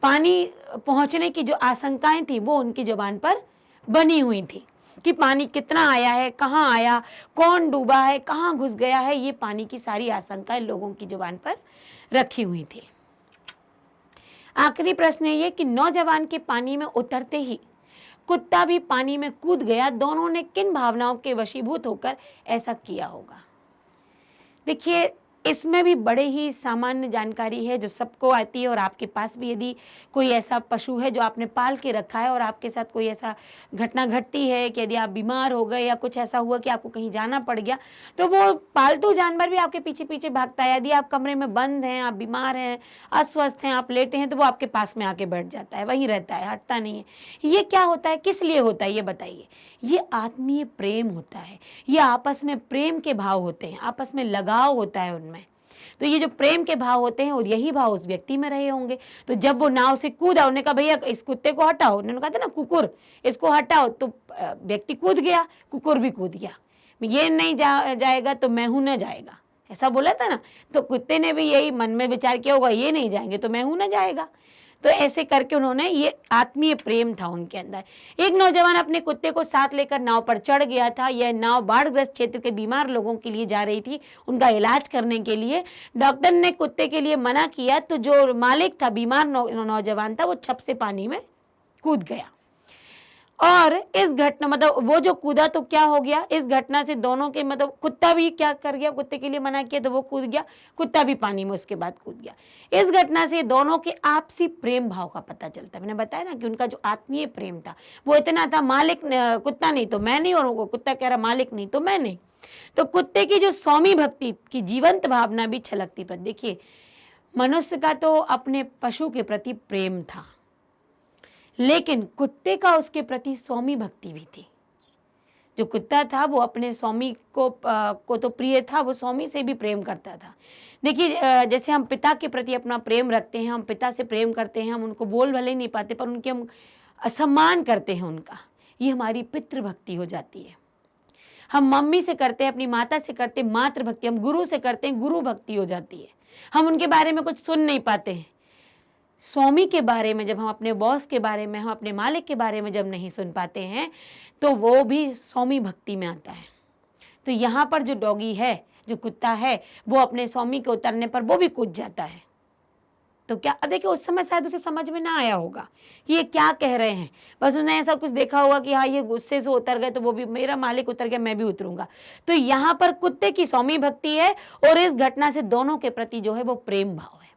पानी पहुंचने की जो आशंकाएं थी वो उनकी जुबान पर बनी हुई थी कि पानी कितना आया है, कहाँ आया, कौन डूबा है, कहाँ घुस गया है, ये पानी की सारी आशंकाएं लोगों की जुबान पर रखी हुई थी। आखिरी प्रश्न ये कि नौजवान के पानी में उतरते ही कुत्ता भी पानी में कूद गया, दोनों ने किन भावनाओं के वशीभूत होकर ऐसा किया होगा। देखिए इसमें भी बड़े ही सामान्य जानकारी है जो सबको आती है, और आपके पास भी यदि कोई ऐसा पशु है जो आपने पाल के रखा है और आपके साथ कोई ऐसा घटना घटती है कि यदि आप बीमार हो गए या कुछ ऐसा हुआ कि आपको कहीं जाना पड़ गया, तो वो पालतू जानवर भी आपके पीछे पीछे भागता है। यदि आप कमरे में बंद हैं, आप बीमार हैं, अस्वस्थ हैं, आप लेटे हैं, तो वो आपके पास में आके बैठ जाता है, वहीं रहता है, हटता नहीं है। ये क्या होता है, किस लिए होता है, ये बताइए। ये आत्मीय प्रेम होता है, ये आपस में प्रेम के भाव होते हैं, आपस में लगाव होता है उनमें। तो ये जो प्रेम के भाव होते हैं और यही भाव उस व्यक्ति में रहे होंगे। तो जब वो नाव से कूदा, उन्होंने कहा भैया इस कुत्ते को हटाओ, उन्होंने कहा था ना कुकुर, इसको हटाओ, तो व्यक्ति कूद गया, कुकुर भी कूद गया। ये नहीं जाएगा तो मैं हूं ना जाएगा, ऐसा बोला था ना। तो कुत्ते ने भी यही मन में विचार किया होगा, ये नहीं जाएंगे तो मैं हूं ना जाएगा। तो ऐसे करके उन्होंने, ये आत्मीय प्रेम था उनके अंदर। एक नौजवान अपने कुत्ते को साथ लेकर नाव पर चढ़ गया था। यह नाव बाढ़ग्रस्त क्षेत्र के बीमार लोगों के लिए जा रही थी, उनका इलाज करने के लिए। डॉक्टर ने कुत्ते के लिए मना किया तो जो मालिक था, बीमार नौजवान था, वो छप से पानी में कूद गया। और इस घटना, मतलब वो जो कूदा तो क्या हो गया, इस घटना से दोनों के, मतलब कुत्ता भी क्या कर गया, कुत्ते के लिए मना किया तो वो कूद गया, कुत्ता भी पानी में उसके बाद कूद गया। इस घटना से दोनों के आपसी प्रेम भाव का पता चलता है। मैंने बताया ना कि उनका जो आत्मीय प्रेम था वो इतना था, मालिक कुत्ता नहीं तो मैं नहीं, और वो कुत्ता कह रहा मालिक नहीं तो मैं नहीं। तो कुत्ते की जो स्वामी भक्ति की जीवंत भावना भी छलकती। पर देखिए मनुष्य का तो अपने पशु के प्रति प्रेम था, लेकिन कुत्ते का उसके प्रति स्वामी भक्ति भी थी। जो कुत्ता था वो अपने स्वामी को तो प्रिय था, वो स्वामी से भी प्रेम करता था। देखिए जैसे हम पिता के प्रति अपना प्रेम रखते हैं, हम पिता से प्रेम करते हैं, हम उनको बोल भले नहीं पाते पर उनके हम सम्मान करते हैं उनका, ये हमारी पितृभक्ति हो जाती है। हम मम्मी से करते हैं, अपनी माता से करते हैं मातृ भक्ति, हम गुरु से करते हैं गुरु भक्ति हो जाती है। हम उनके बारे में कुछ सुन नहीं पाते हैं। स्वामी के बारे में, जब हम अपने बॉस के बारे में, हम अपने मालिक के बारे में जब नहीं सुन पाते हैं तो वो भी स्वामी भक्ति में आता है। तो यहाँ पर जो डॉगी है, जो कुत्ता है, वो अपने स्वामी के उतरने पर वो भी कूद जाता है। तो क्या, अब देखिए उस समय शायद उसे समझ में ना आया होगा कि ये क्या कह रहे हैं, बस उसने ऐसा कुछ देखा होगा कि हाँ ये गुस्से से उतर गए तो वो भी, मेरा मालिक उतर गया मैं भी उतरूंगा। तो यहाँ पर कुत्ते की सौम्य भक्ति है और इस घटना से दोनों के प्रति जो है वो प्रेम भाव है।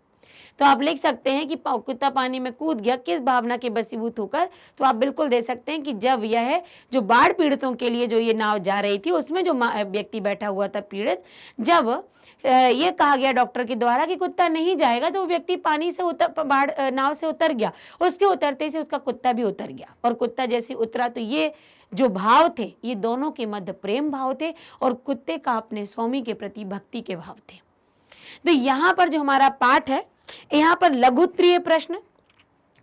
तो आप लिख सकते हैं कि कुत्ता पानी में कूद गया किस भावना के बसीभूत होकर। तो आप बिल्कुल दे सकते हैं कि जब यह जो बाढ़ पीड़ितों के लिए जो ये नाव जा रही थी उसमें जो व्यक्ति बैठा हुआ था पीड़ित, जब ये कहा गया डॉक्टर के द्वारा कि कुत्ता नहीं जाएगा तो वो व्यक्ति पानी से बाढ़ नाव से उतर गया, उसके उतरते से उसका कुत्ता भी उतर गया और कुत्ता जैसे उतरा। तो ये जो भाव थे ये दोनों के मध्य प्रेम भाव थे और कुत्ते का अपने स्वामी के प्रति भक्ति के भाव थे। तो यहाँ पर जो हमारा पाठ है, यहाँ पर लघुत्तरीय प्रश्न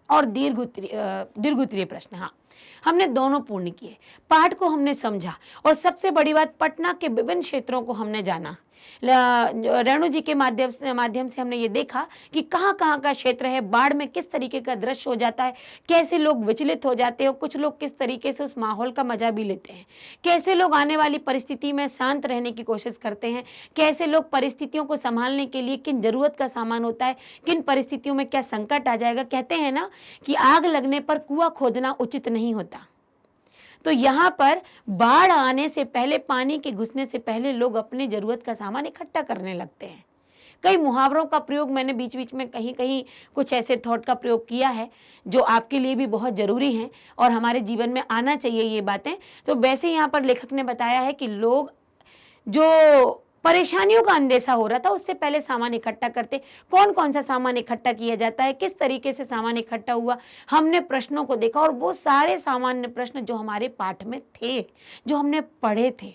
और दीर्घोत्तरीय प्रश्न, हाँ हमने दोनों पूर्ण किए। पाठ को हमने समझा और सबसे बड़ी बात पटना के विभिन्न क्षेत्रों को हमने जाना। रेणु जी के माध्यम से हमने ये देखा कि कहाँ कहाँ का क्षेत्र है, बाढ़ में किस तरीके का दृश्य हो जाता है, कैसे लोग विचलित हो जाते हैं, कुछ लोग किस तरीके से उस माहौल का मजा भी लेते हैं, कैसे लोग आने वाली परिस्थिति में शांत रहने की कोशिश करते हैं, कैसे लोग परिस्थितियों को संभालने के लिए किन जरूरत का सामान होता है, किन परिस्थितियों में क्या संकट आ जाएगा। कहते हैं ना कि आग लगने पर कुआं खोदना उचित नहीं होता। तो यहाँ पर बाढ़ आने से पहले, पानी के घुसने से पहले लोग अपनी जरूरत का सामान इकट्ठा करने लगते हैं। कई मुहावरों का प्रयोग मैंने बीच बीच में कहीं कहीं कुछ ऐसे थॉट का प्रयोग किया है जो आपके लिए भी बहुत ज़रूरी हैं और हमारे जीवन में आना चाहिए ये बातें। तो वैसे यहाँ पर लेखक ने बताया है कि लोग जो परेशानियों का अंदेशा हो रहा था उससे पहले सामान इकट्ठा करते। कौन कौन सा सामान इकट्ठा किया जाता है, किस तरीके से सामान इकट्ठा हुआ, हमने प्रश्नों को देखा और वो सारे सामान्य प्रश्न जो हमारे पाठ में थे, जो हमने पढ़े थे।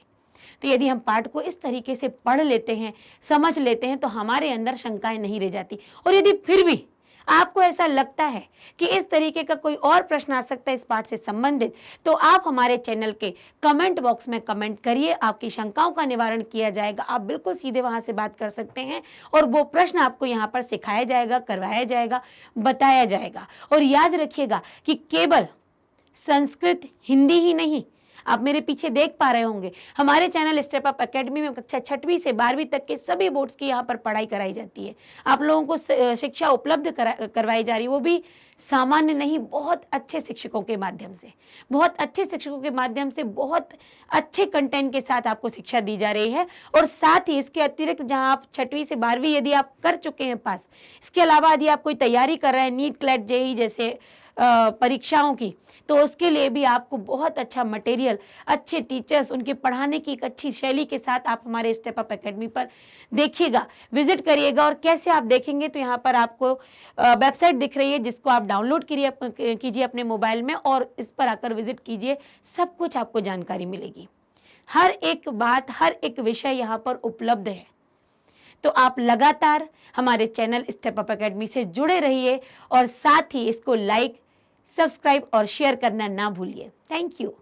तो यदि हम पाठ को इस तरीके से पढ़ लेते हैं, समझ लेते हैं तो हमारे अंदर शंकाएं नहीं रह जाती। और यदि फिर भी आपको ऐसा लगता है कि इस तरीके का कोई और प्रश्न आ सकता है इस पाठ से संबंधित, तो आप हमारे चैनल के कमेंट बॉक्स में कमेंट करिए, आपकी शंकाओं का निवारण किया जाएगा। आप बिल्कुल सीधे वहां से बात कर सकते हैं और वो प्रश्न आपको यहाँ पर सिखाया जाएगा, करवाया जाएगा, बताया जाएगा। और याद रखिएगा कि केवल संस्कृत हिंदी ही नहीं, आप मेरे पीछे देख पा रहे होंगे हमारे चैनल स्टेप अप एकेडमी में कक्षा 6वीं से 12वीं तक के सभी बोर्ड्स की यहाँ पर पढ़ाई कराई जाती है। आप लोगों को शिक्षा उपलब्ध करवाई जा रही है, वो भी सामान्य नहीं, बहुत अच्छे शिक्षकों के माध्यम से, बहुत अच्छे शिक्षकों के माध्यम से, बहुत अच्छे कंटेंट के साथ आपको शिक्षा दी जा रही है। और साथ ही इसके अतिरिक्त जहाँ आप 6वीं से 12वीं यदि आप कर चुके हैं पास, इसके अलावा यदि आप कोई तैयारी कर रहे हैं नीट, क्लैट, जेई जैसे परीक्षाओं की, तो उसके लिए भी आपको बहुत अच्छा मटेरियल, अच्छे टीचर्स, उनके पढ़ाने की एक अच्छी शैली के साथ आप हमारे स्टेप अप एकेडमी पर देखिएगा, विजिट करिएगा। और कैसे आप देखेंगे, तो यहाँ पर आपको वेबसाइट दिख रही है जिसको आप डाउनलोड कीजिए अपने मोबाइल में और इस पर आकर विजिट कीजिए, सब कुछ आपको जानकारी मिलेगी। हर एक बात, हर एक विषय यहाँ पर उपलब्ध है। तो आप लगातार हमारे चैनल स्टेप अप एकेडमी से जुड़े रहिए और साथ ही इसको लाइक, सब्सक्राइब और शेयर करना ना भूलिए। Thank you.